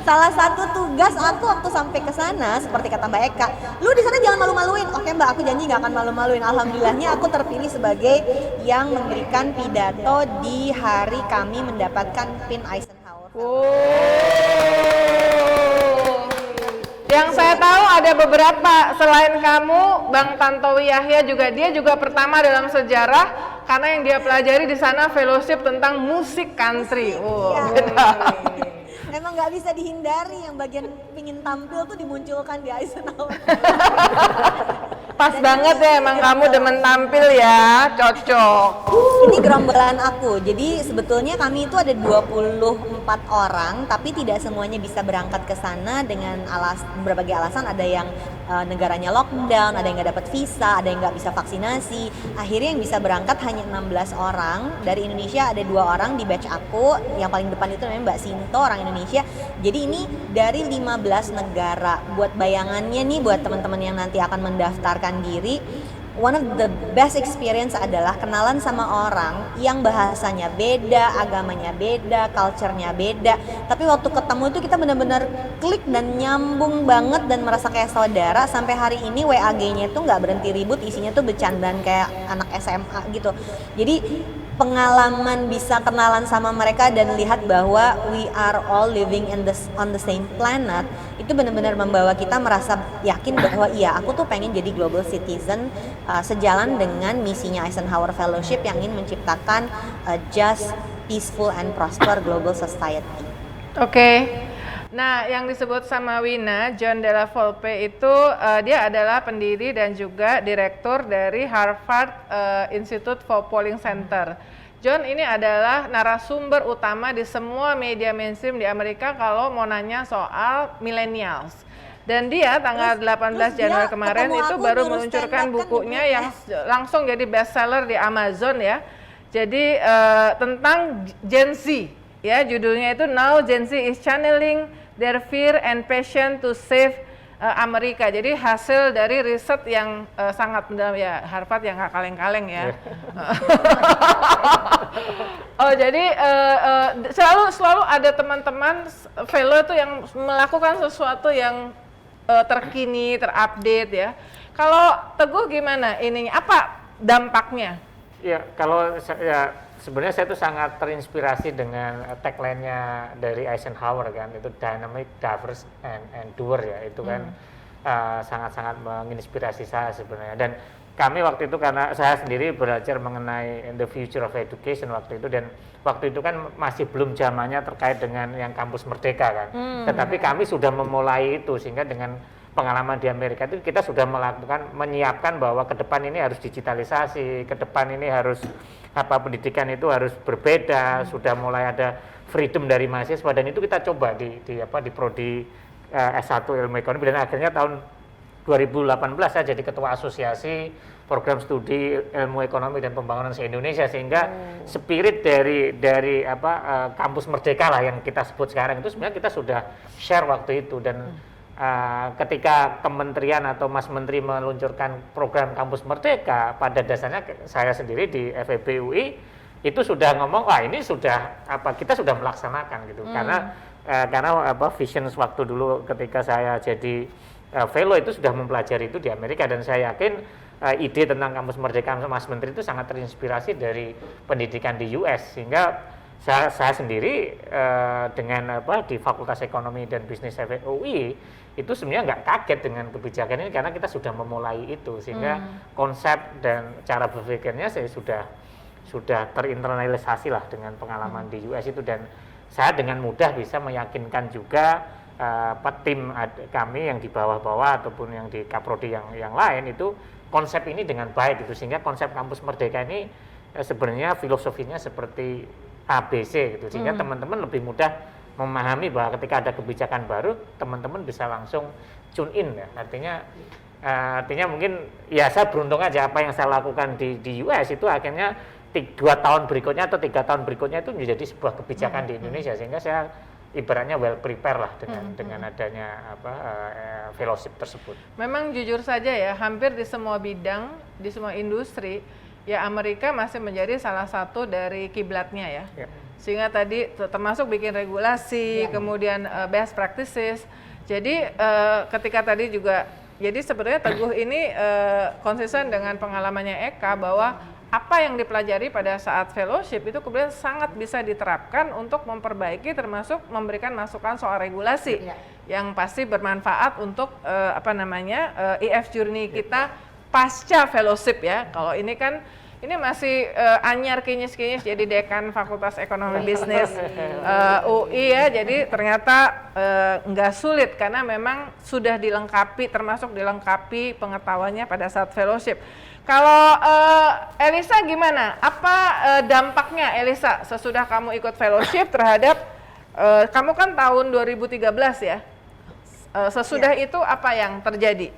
salah satu tugas aku waktu sampai ke sana, seperti kata Mbak Eka, lu di sana jangan malu-maluin. Oke Mbak, aku janji nggak akan malu-maluin. Alhamdulillahnya aku terpilih sebagai yang memberikan pidato di hari kami mendapatkan pin Eisenhower. Yang saya tahu ada beberapa selain kamu, Bang Tantowi Yahya juga, dia juga pertama dalam sejarah karena yang dia pelajari di sana fellowship tentang musik country. Emang nggak bisa dihindari yang bagian pingin tampil tuh dimunculkan di Eisenhower. Pas banget ya, emang kamu demen tampil ya, cocok. Ini gerombolan aku, jadi sebetulnya kami itu ada 24 orang, tapi tidak semuanya bisa berangkat ke sana dengan berbagai alasan. Ada yang negaranya lockdown, ada yang nggak dapat visa, ada yang nggak bisa vaksinasi. Akhirnya yang bisa berangkat hanya 16 orang. Dari Indonesia ada 2 orang di batch aku, yang paling depan itu namanya Mbak Sinto, orang Indonesia. Jadi ini dari 15 negara. Buat bayangannya nih, buat teman-teman yang nanti akan mendaftarkan diri, one of the best experience adalah kenalan sama orang yang bahasanya beda, agamanya beda, culture-nya beda. Tapi waktu ketemu itu kita benar-benar klik dan nyambung banget dan merasa kayak saudara. Sampai hari ini WAG-nya tuh nggak berhenti ribut, isinya tuh bercandaan kayak anak SMA gitu. Jadi pengalaman bisa kenalan sama mereka dan lihat bahwa we are all living on the same planet, itu benar-benar membawa kita merasa yakin bahwa iya, aku tuh pengen jadi global citizen, sejalan dengan misinya Eisenhower Fellowship yang ingin menciptakan just, peaceful and prosper global society. Oke. Nah, yang disebut sama Wina, John Della Volpe itu dia adalah pendiri dan juga direktur dari Harvard Institute for Polling Center. John ini adalah narasumber utama di semua media mainstream di Amerika kalau mau nanya soal millennials. Dan dia tanggal 18 Januari kemarin itu baru meluncurkan bukunya yang langsung jadi bestseller di Amazon ya. Jadi tentang Gen Z. Ya, judulnya itu Now Gen Z is Channeling Their Fear and Passion to Save Amerika. Jadi hasil dari riset yang sangat mendalam ya, Harvard yang nggak kaleng-kaleng ya. Oh jadi selalu ada teman-teman fellow itu yang melakukan sesuatu yang terkini, terupdate ya. Kalau Teguh gimana ininya? Apa dampaknya? Ya, kalau ya sebenarnya saya tuh sangat terinspirasi dengan tagline-nya dari Eisenhower kan, itu dynamic, diverse, and doer ya, itu kan sangat-sangat menginspirasi saya sebenarnya. Dan kami waktu itu karena saya sendiri belajar mengenai the future of education waktu itu, dan waktu itu kan masih belum zamannya terkait dengan yang kampus merdeka kan, tetapi kami sudah memulai itu sehingga dengan pengalaman di Amerika itu kita sudah menyiapkan bahwa ke depan ini harus digitalisasi, ke depan ini harus pendidikan itu harus berbeda, sudah mulai ada freedom dari mahasiswa, dan itu kita coba di prodi S1 ilmu ekonomi, dan akhirnya tahun 2018 saya jadi ketua asosiasi program studi ilmu ekonomi dan pembangunan se-Indonesia, sehingga spirit dari kampus merdeka lah yang kita sebut sekarang itu sebenarnya kita sudah share waktu itu. Dan ketika kementerian atau Mas Menteri meluncurkan program kampus merdeka, pada dasarnya saya sendiri di FEB UI itu sudah ngomong, wah ini sudah kita sudah melaksanakan gitu. Karena vision waktu dulu ketika saya jadi fellow itu sudah mempelajari itu di Amerika, dan saya yakin ide tentang kampus merdeka Mas Menteri itu sangat terinspirasi dari pendidikan di US, sehingga saya sendiri dengan di Fakultas Ekonomi dan Bisnis UI itu sebenarnya nggak kaget dengan kebijakan ini, karena kita sudah memulai itu, sehingga konsep dan cara berpikirnya saya sudah terinternalisasi lah dengan pengalaman di US itu, dan saya dengan mudah bisa meyakinkan juga tim kami yang di bawah-bawah ataupun yang di kaprodi yang lain itu konsep ini dengan baik gitu, sehingga konsep kampus merdeka ini sebenarnya filosofinya seperti ABC gitu, sehingga teman-teman lebih mudah memahami bahwa ketika ada kebijakan baru teman-teman bisa langsung tune in ya. Artinya mungkin ya saya beruntung aja apa yang saya lakukan di US itu akhirnya 2 tahun berikutnya atau 3 tahun berikutnya itu menjadi sebuah kebijakan di Indonesia, sehingga saya ibaratnya well prepare lah dengan adanya fellowship tersebut. Memang jujur saja ya, hampir di semua bidang, di semua industri ya Amerika masih menjadi salah satu dari kiblatnya ya. Sehingga tadi termasuk bikin regulasi, kemudian best practices. Jadi ketika tadi juga, jadi sebenarnya Teguh ini konsisten dengan pengalamannya Eka bahwa apa yang dipelajari pada saat fellowship itu kemudian sangat bisa diterapkan untuk memperbaiki, termasuk memberikan masukan soal regulasi yang pasti bermanfaat untuk EF journey kita pasca fellowship ya. Kalau ini kan ini masih anyar kinyis-kinyis jadi dekan Fakultas Ekonomi Bisnis UI ya, jadi ternyata nggak sulit karena memang sudah dilengkapi, termasuk dilengkapi pengetahuannya pada saat fellowship. Kalau Elisa gimana? Apa dampaknya Elisa sesudah kamu ikut fellowship terhadap kamu kan tahun 2013 ya? Sesudah itu apa yang terjadi?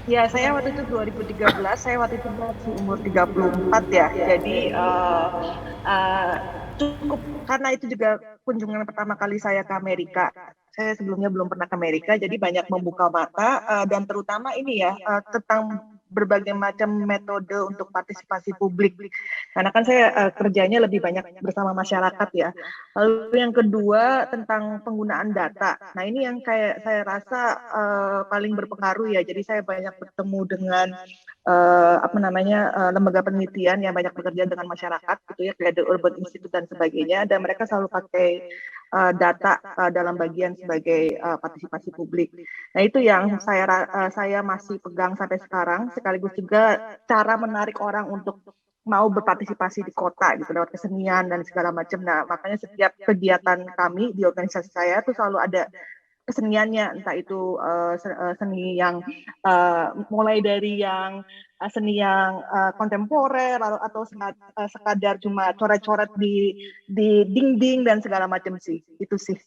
Ya, saya waktu itu 2013, saya waktu itu masih umur 34 ya. Jadi cukup, karena itu juga kunjungan pertama kali saya ke Amerika. Saya sebelumnya belum pernah ke Amerika, jadi banyak membuka mata dan terutama ini ya tentang berbagai macam metode untuk partisipasi publik. Karena kan saya kerjanya lebih banyak bersama masyarakat ya. Lalu yang kedua tentang penggunaan data. Nah ini yang kayak saya rasa paling berpengaruh ya. Jadi saya banyak bertemu dengan lembaga penelitian yang banyak bekerja dengan masyarakat gitu ya, kayak The Urban Institute dan sebagainya, dan mereka selalu pakai data dalam bagian sebagai partisipasi publik. Nah, itu yang saya masih pegang sampai sekarang, sekaligus juga cara menarik orang untuk mau berpartisipasi di kota gitu lewat kesenian dan segala macam. Nah, makanya setiap kegiatan kami di organisasi saya tuh selalu ada keseniannya, entah itu seni yang mulai dari yang seni yang kontemporer atau sekadar cuma coret-coret di dinding dan segala macam sih. Itu sih.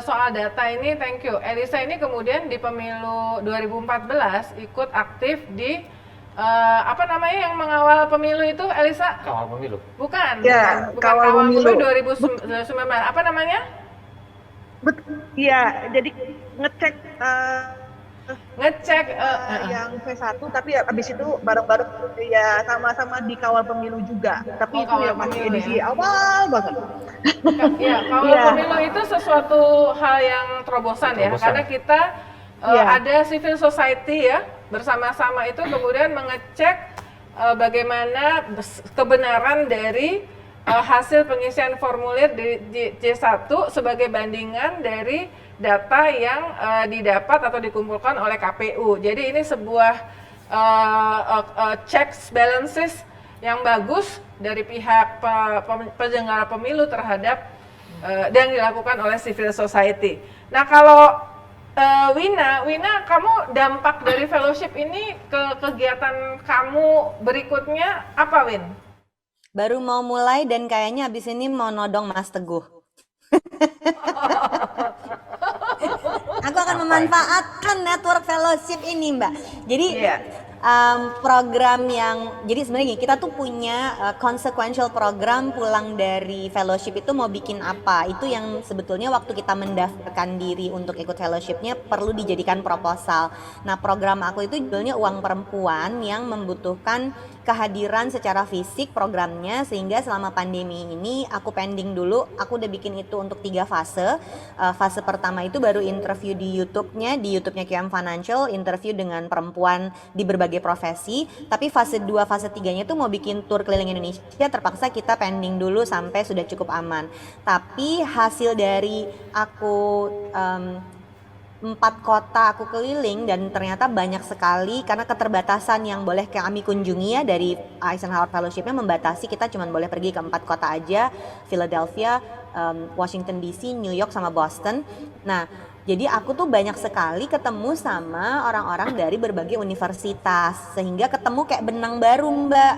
Soal data ini, thank you. Elisa ini kemudian di pemilu 2014 ikut aktif di apa namanya yang mengawal pemilu itu, Elisa? Kawal pemilu. Bukan, Ya, bukan kawal pemilu 2019. Apa namanya? Iya, jadi ngecek yang V1, tapi abis itu bareng-bareng ya sama-sama dikawal pemilu juga. Tapi itu ya masih edisi awal banget. Ya, kawal pemilu itu sesuatu hal yang terobosan ya, karena kita ada civil society ya, bersama-sama itu kemudian mengecek bagaimana kebenaran dari hasil pengisian formulir di C1 sebagai bandingan dari data yang didapat atau dikumpulkan oleh KPU. Jadi ini sebuah checks balances yang bagus dari pihak penyelenggara pemilu terhadap yang dilakukan oleh civil society. Nah, kalau Wina, kamu dampak dari fellowship ini ke kegiatan kamu berikutnya apa, Win? Baru mau mulai dan kayaknya abis ini mau nodong Mas Teguh. Aku akan memanfaatkan network fellowship ini, Mbak. Jadi program jadi sebenarnya kita tuh punya consequential program pulang dari fellowship itu mau bikin apa. Itu yang sebetulnya waktu kita mendaftarkan diri untuk ikut fellowshipnya perlu dijadikan proposal. Nah, program aku itu judulnya Uang Perempuan yang membutuhkan kehadiran secara fisik programnya, sehingga selama pandemi ini aku pending dulu. Aku udah bikin itu untuk 3 fase. Fase pertama itu baru interview di YouTube-nya QM Financial, interview dengan perempuan di berbagai profesi. Tapi fase 2, fase 3-nya itu mau bikin tour keliling Indonesia, terpaksa kita pending dulu sampai sudah cukup aman. Tapi hasil dari aku 4 kota aku keliling, dan ternyata banyak sekali karena keterbatasan yang boleh kami kunjungi ya, dari Eisenhower Fellowship-nya membatasi kita cuma boleh pergi ke 4 kota aja, Philadelphia, Washington DC, New York sama Boston. Nah, jadi aku tuh banyak sekali ketemu sama orang-orang dari berbagai universitas, sehingga ketemu kayak benang baru, Mbak,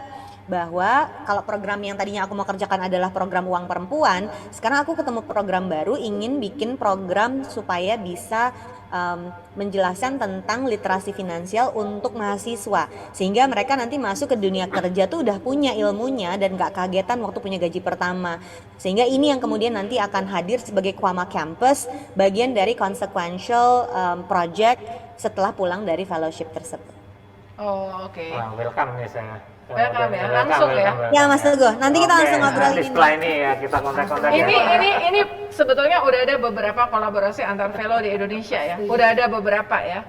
bahwa kalau program yang tadinya aku mau kerjakan adalah program Uang Perempuan, sekarang aku ketemu program baru, ingin bikin program supaya bisa menjelaskan tentang literasi finansial untuk mahasiswa, sehingga mereka nanti masuk ke dunia kerja tuh udah punya ilmunya dan gak kagetan waktu punya gaji pertama. Sehingga ini yang kemudian nanti akan hadir sebagai Kuama Campus, bagian dari consequential project setelah pulang dari fellowship tersebut. Oh, oke. Wah, welcome nih saya. Welcome ya, langsung ya. Ya, Mas Teguh, nanti kita langsung ngobrol ini. Setelah ini ya kita kontak-kontak. Ini sebetulnya udah ada beberapa kolaborasi antar fellow di Indonesia ya. Udah ada beberapa ya.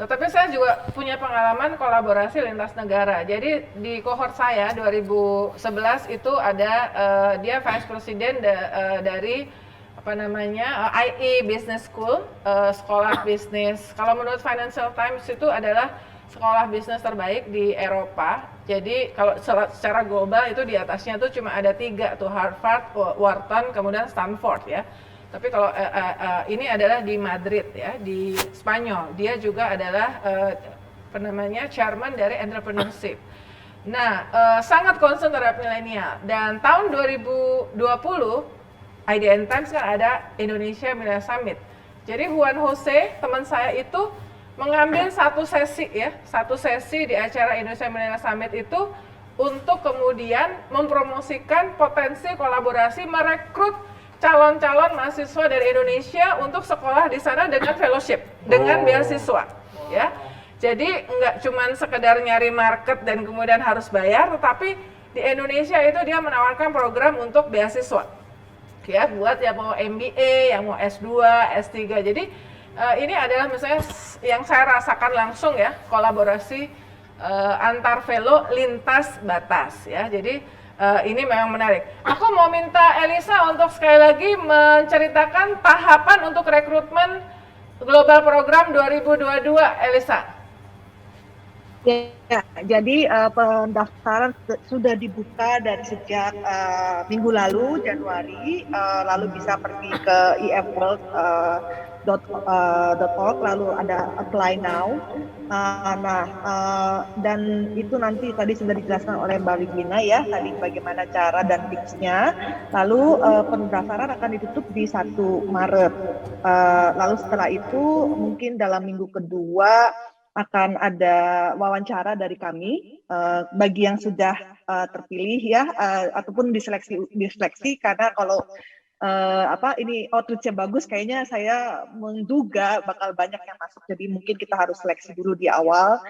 Tetapi saya juga punya pengalaman kolaborasi lintas negara. Jadi di cohort saya 2011 itu ada dia vice president dari apa namanya IE Business School, sekolah bisnis. Kalau menurut Financial Times itu adalah sekolah bisnis terbaik di Eropa. Jadi kalau secara global itu di atasnya tuh cuma ada 3 tuh, Harvard, Wharton, kemudian Stanford ya. Tapi kalau ini adalah di Madrid ya, di Spanyol. Dia juga adalah apa namanya chairman dari entrepreneurship. Nah, sangat concern terhadap milenial. Dan tahun 2020 IDN Times kan ada Indonesia Millennial Summit. Jadi Juan Jose teman saya itu mengambil satu sesi di acara Indonesia Millennial Summit itu untuk kemudian mempromosikan potensi kolaborasi, merekrut calon-calon mahasiswa dari Indonesia untuk sekolah di sana dengan fellowship, dengan beasiswa, ya. Jadi nggak cuma sekedar nyari market dan kemudian harus bayar, tetapi di Indonesia itu dia menawarkan program untuk beasiswa, ya, buat yang mau MBA, yang mau S2, S3. Jadi ini adalah misalnya yang saya rasakan langsung ya, kolaborasi antar fellow lintas batas ya. Jadi ini memang menarik. Aku mau minta Elisa untuk sekali lagi menceritakan tahapan untuk rekrutmen Global Program 2022, Elisa. Ya, jadi pendaftaran sudah dibuka dari sejak minggu lalu, Januari, lalu bisa pergi ke ifworld.org, lalu ada apply now. Dan itu nanti tadi sudah dijelaskan oleh Mbak Regina ya, tadi bagaimana cara dan tipsnya. Lalu pendaftaran akan ditutup di 1 Maret. Lalu setelah itu mungkin dalam minggu kedua akan ada wawancara dari kami bagi yang sudah terpilih ya, ataupun diseleksi karena kalau ini outreach-nya bagus, kayaknya saya menduga bakal banyak yang masuk, jadi mungkin kita harus seleksi dulu di awal,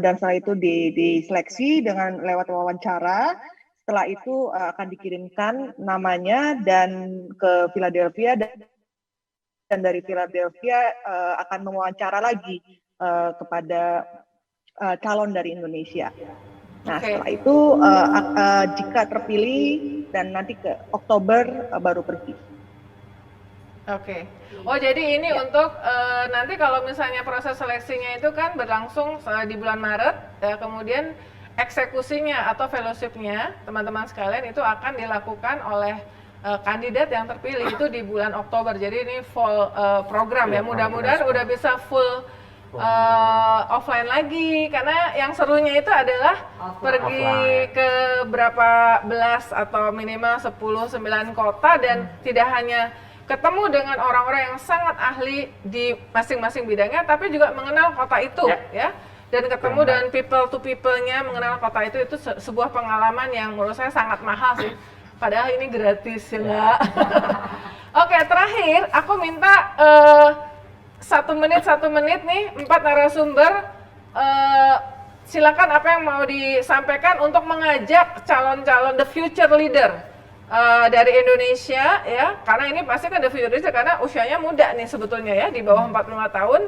dan setelah itu diseleksi dengan lewat wawancara. Setelah itu akan dikirimkan namanya dan ke Philadelphia, dan dari Philadelphia akan mewawancara lagi kepada calon dari Indonesia. Nah, setelah itu jika terpilih dan nanti ke Oktober baru pergi. Oke. Oh, jadi ini untuk nanti kalau misalnya proses seleksinya itu kan berlangsung di bulan Maret, kemudian eksekusinya atau fellowship-nya teman-teman sekalian itu akan dilakukan oleh kandidat yang terpilih itu di bulan Oktober. Jadi ini full program ya. Mudah-mudahan udah bisa full offline lagi, karena yang serunya itu adalah pergi ke berapa belas atau minimal 10-9 kota dan tidak hanya ketemu dengan orang-orang yang sangat ahli di masing-masing bidangnya, tapi juga mengenal kota itu ya, dan ketemu dengan people to people-nya, mengenal kota itu sebuah pengalaman yang menurut saya sangat mahal sih, padahal ini gratis ya nggak? Oke, terakhir aku minta 1 menit nih, 4 narasumber, silakan apa yang mau disampaikan untuk mengajak calon-calon the future leader dari Indonesia ya, karena ini pasti kan the future leader karena usianya muda nih sebetulnya ya, di bawah 45 tahun,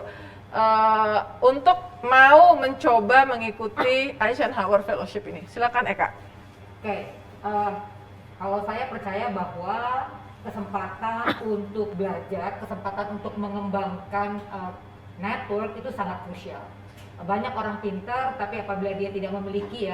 untuk mau mencoba mengikuti Eisenhower Fellowship ini. Silakan Eka. Oke, kalau saya percaya bahwa kesempatan untuk belajar, kesempatan untuk mengembangkan network itu sangat krusial. Banyak orang pintar, tapi apabila dia tidak memiliki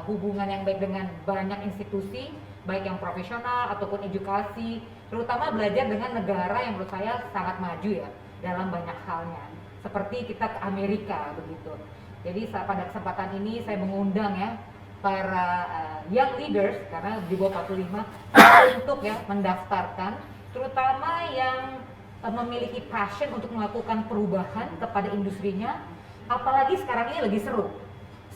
hubungan yang baik dengan banyak institusi, baik yang profesional ataupun edukasi, terutama belajar dengan negara yang menurut saya sangat maju ya dalam banyak halnya. Seperti kita ke Amerika begitu. Jadi pada kesempatan ini saya mengundang ya para young leaders karena di bawah 45 untuk mendaftarkan, terutama yang memiliki passion untuk melakukan perubahan kepada industrinya, apalagi sekarang ini lagi seru.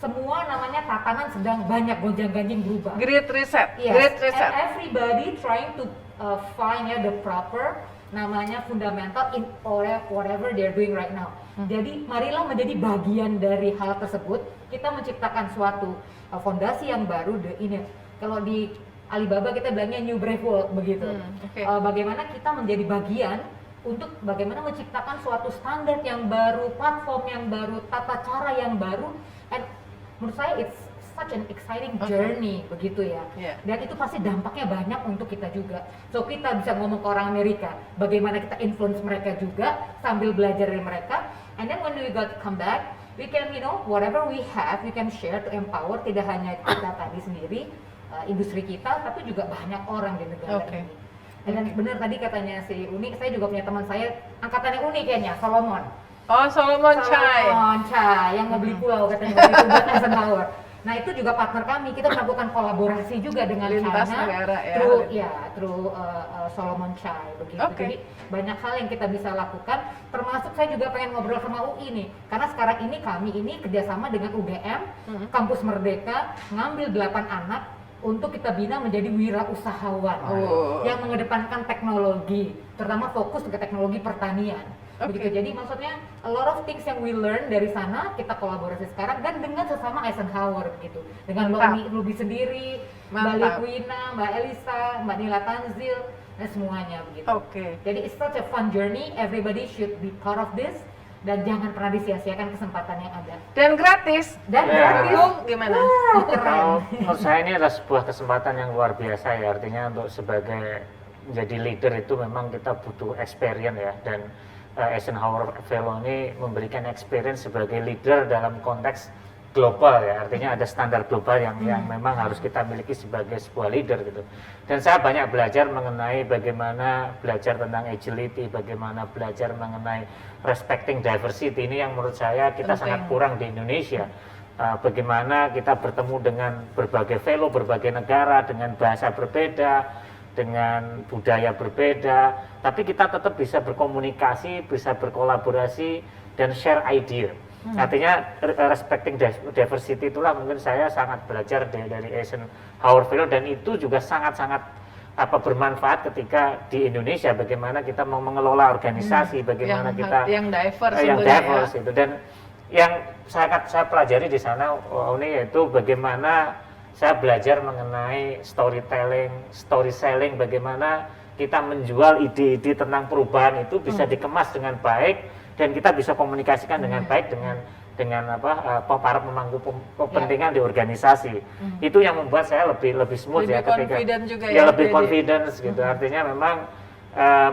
Semua namanya tatanan sedang banyak gonjang-ganjing berubah. Great reset. Yes. Great reset. And everybody trying to find the proper namanya fundamental in whatever they're doing right now. Jadi marilah menjadi bagian dari hal tersebut. Kita menciptakan suatu fondasi yang baru. Kalau di Alibaba kita bilangnya New Brave World begitu. Bagaimana kita menjadi bagian untuk bagaimana menciptakan suatu standar yang baru, platform yang baru, tata cara yang baru. And menurut saya it's such an exciting journey begitu ya. Dan itu pasti dampaknya banyak untuk kita juga. So kita bisa ngomong ke orang Amerika, bagaimana kita influence mereka juga sambil belajar dari mereka. And then when we got to come back, we can whatever we have, we can share to empower tidak hanya kita tadi sendiri, industri kita, tapi juga banyak orang di negara ini. Dan benar tadi katanya si Uni, saya juga punya teman saya angkatannya Uni kayaknya, Solomon. Oh, Solomon Chai. Solomon Chai yang mau beli pulau katanya waktu itu buat Eisenhower. Nah itu juga partner kami, kita melakukan kolaborasi juga dengan lintas China negara ya. through Solomon Chai begitu. Jadi banyak hal yang kita bisa lakukan, termasuk saya juga pengen ngobrol sama UI nih, karena sekarang ini kami ini kerjasama dengan UGM, Kampus Merdeka, ngambil 8 anak untuk kita bina menjadi wirausahawan yang mengedepankan teknologi, terutama fokus ke teknologi pertanian. Begitu. Jadi maksudnya a lot of things yang we learn dari sana kita kolaborasi sekarang dan dengan sesama Eisenhower gitu. Dengan Lubi sendiri, Mbak Liquina, Mbak Elisa, Mbak Nila Tanzil, dan semuanya begitu. Oke. Jadi it's such a fun journey, everybody should be part of this dan jangan pernah disia-siakan kesempatan yang ada. Dan gratis. Dan Ya. gratis. Bung, gimana? Kalau menurut saya ini adalah sebuah kesempatan yang luar biasa ya, artinya untuk sebagai menjadi leader itu memang kita butuh experience ya, dan Eisenhower Fellow ini memberikan experience sebagai leader dalam konteks global ya, artinya ada standar global yang memang harus kita miliki sebagai sebuah leader gitu. Dan saya banyak belajar mengenai bagaimana belajar tentang agility, bagaimana belajar mengenai respecting diversity, ini yang menurut saya kita sangat kurang di Indonesia. Bagaimana kita bertemu dengan berbagai fellow, berbagai negara dengan bahasa berbeda, dengan budaya berbeda, tapi kita tetap bisa berkomunikasi, bisa berkolaborasi dan share idea. Artinya respecting diversity itulah mungkin saya sangat belajar dari Eisenhower Fellow, dan itu juga sangat-sangat bermanfaat ketika di Indonesia, bagaimana kita mau mengelola organisasi, bagaimana kita yang diverse, yang tentunya diverse itu. Dan yang saya pelajari di sana ini yaitu bagaimana saya belajar mengenai storytelling, story selling, bagaimana kita menjual ide-ide tentang perubahan itu bisa dikemas dengan baik dan kita bisa komunikasikan dengan baik dengan para pemangku kepentingan di organisasi. Itu yang membuat saya lebih smooth lebih ya ketika confident juga ya ya, lebih jadi confidence gitu. Artinya memang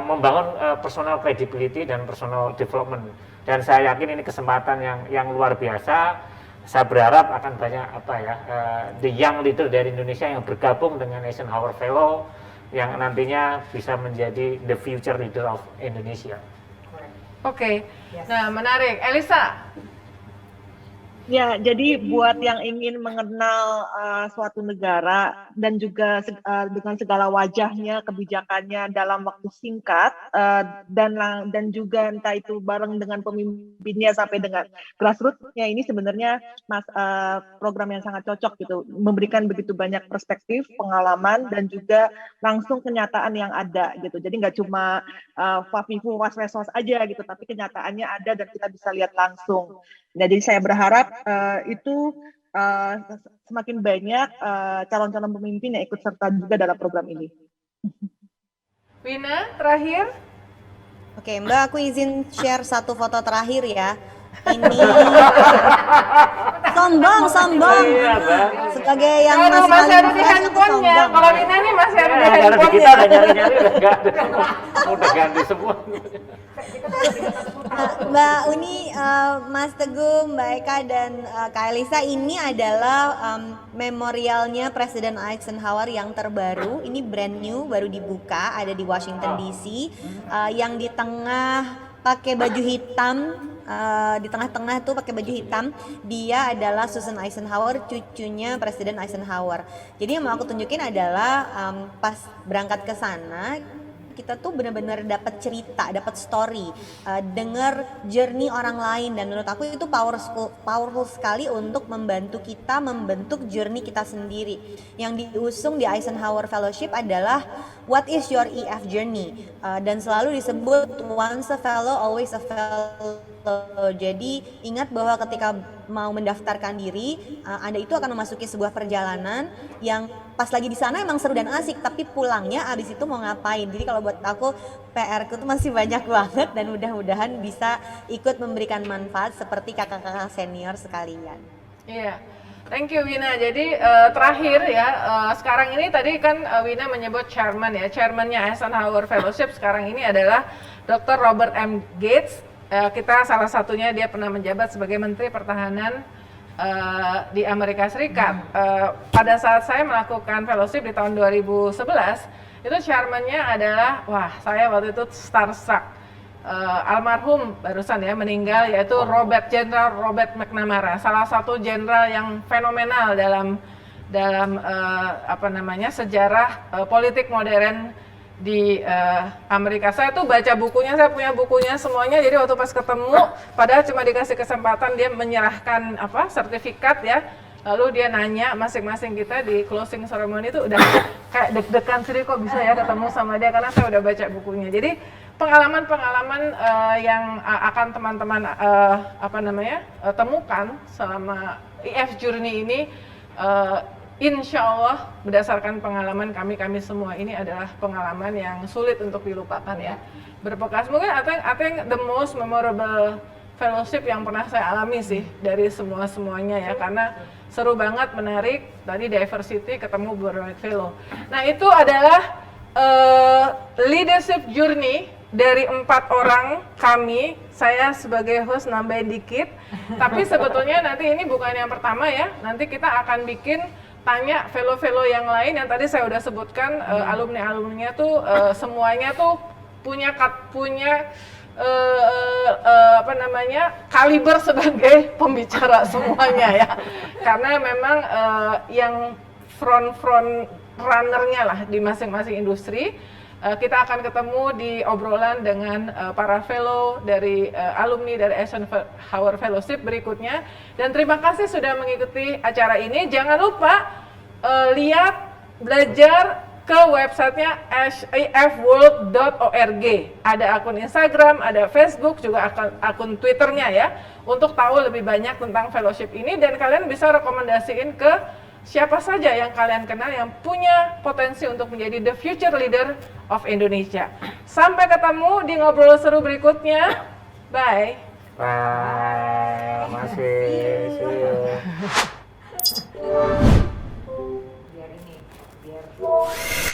membangun personal credibility dan personal development. Dan saya yakin ini kesempatan yang luar biasa. Saya berharap akan banyak the young leader dari Indonesia yang bergabung dengan Eisenhower Fellow yang nantinya bisa menjadi the future leader of Indonesia. Oke. Yes. Nah, menarik. Elisa, Ya, jadi buat yang ingin mengenal suatu negara dan juga dengan segala wajahnya, kebijakannya dalam waktu singkat, dan juga entah itu bareng dengan pemimpinnya sampai dengan grassroots-nya, ini sebenarnya program yang sangat cocok gitu, memberikan begitu banyak perspektif, pengalaman, dan juga langsung kenyataan yang ada gitu. Jadi nggak cuma fafifu was-was aja gitu, tapi kenyataannya ada dan kita bisa lihat langsung. Nah, jadi saya berharap itu semakin banyak calon-calon pemimpin yang ikut serta juga dalam program ini. Wina, terakhir. Oke, Mbak, aku izin share satu foto terakhir ya. Ini sombong. Iya, Mbak. Sebagai yang Aduh, masih paling ada di fresh, aku handphonenya. sombong. Kalau Wina nih masih ada di Kalau di handphonenya. kita udah nyari-nyari udah nggak ada semua, udah ganti semua. Mbak Uni, Mas Teguh, Mbak Eka, dan Kak Elisa, ini adalah memorialnya Presiden Eisenhower yang terbaru. Ini brand new, baru dibuka, ada di Washington DC. Yang di tengah pakai baju hitam, di tengah-tengah tuh pakai baju hitam, dia adalah Susan Eisenhower, cucunya Presiden Eisenhower. Jadi yang mau aku tunjukin adalah pas berangkat ke sana, kita tuh benar-benar dapat cerita, dapat story, dengar journey orang lain, dan menurut aku itu powerful sekali untuk membantu kita membentuk journey kita sendiri. Yang diusung di Eisenhower Fellowship adalah What is your EF journey? Dan selalu disebut once a fellow, always a fellow. Jadi ingat bahwa ketika mau mendaftarkan diri, Anda itu akan memasuki sebuah perjalanan yang pas lagi di sana emang seru dan asik, tapi pulangnya abis itu mau ngapain. Jadi kalau buat aku PR-ku tuh masih banyak banget, dan mudah-mudahan bisa ikut memberikan manfaat seperti kakak-kakak senior sekalian. Iya. Thank you, Wina. Jadi terakhir ya, sekarang ini tadi kan Wina menyebut chairman-nya Eisenhower Fellowship sekarang ini adalah Dr. Robert M. Gates. Kita salah satunya dia pernah menjabat sebagai Menteri Pertahanan di Amerika Serikat. Pada saat saya melakukan fellowship di tahun 2011, itu chairman-nya adalah, saya waktu itu starstruck. Almarhum barusan ya meninggal, yaitu Jenderal Robert McNamara, salah satu jenderal yang fenomenal dalam sejarah politik modern di Amerika. Saya tuh baca bukunya, saya punya bukunya semuanya. Jadi waktu pas ketemu, padahal cuma dikasih kesempatan, dia menyerahkan sertifikat ya. Lalu dia nanya masing-masing kita di closing ceremony itu udah kayak deg-degan sendiri, kok bisa ya ketemu sama dia, karena saya udah baca bukunya. Jadi pengalaman-pengalaman yang akan teman-teman temukan selama EF Journey ini insya Allah berdasarkan pengalaman kami semua ini adalah pengalaman yang sulit untuk dilupakan ya. Berbekas mungkin I think the most memorable fellowship yang pernah saya alami sih dari semuanya ya, karena seru banget, menarik, tadi diversity ketemu berbagai fellow. Nah itu adalah leadership journey dari 4 orang kami. Saya sebagai host nambahin dikit, tapi sebetulnya nanti ini bukan yang pertama ya, nanti kita akan bikin tanya fellow-fellow yang lain yang tadi saya udah sebutkan, alumni-alumninya tuh semuanya tuh punya kaliber sebagai pembicara semuanya ya, karena memang yang front runnernya lah di masing-masing industri. Kita akan ketemu di obrolan dengan para fellow dari alumni dari Eisenhower Fellowship berikutnya. Dan terima kasih sudah mengikuti acara ini. Jangan lupa lihat, belajar ke websitenya afworld.org. Ada akun Instagram, ada Facebook, juga akun Twitternya ya, untuk tahu lebih banyak tentang fellowship ini, dan kalian bisa rekomendasiin ke siapa saja yang kalian kenal yang punya potensi untuk menjadi the future leader of Indonesia. Sampai ketemu di ngobrol seru berikutnya. Bye. Bye. Masih. See you. Biar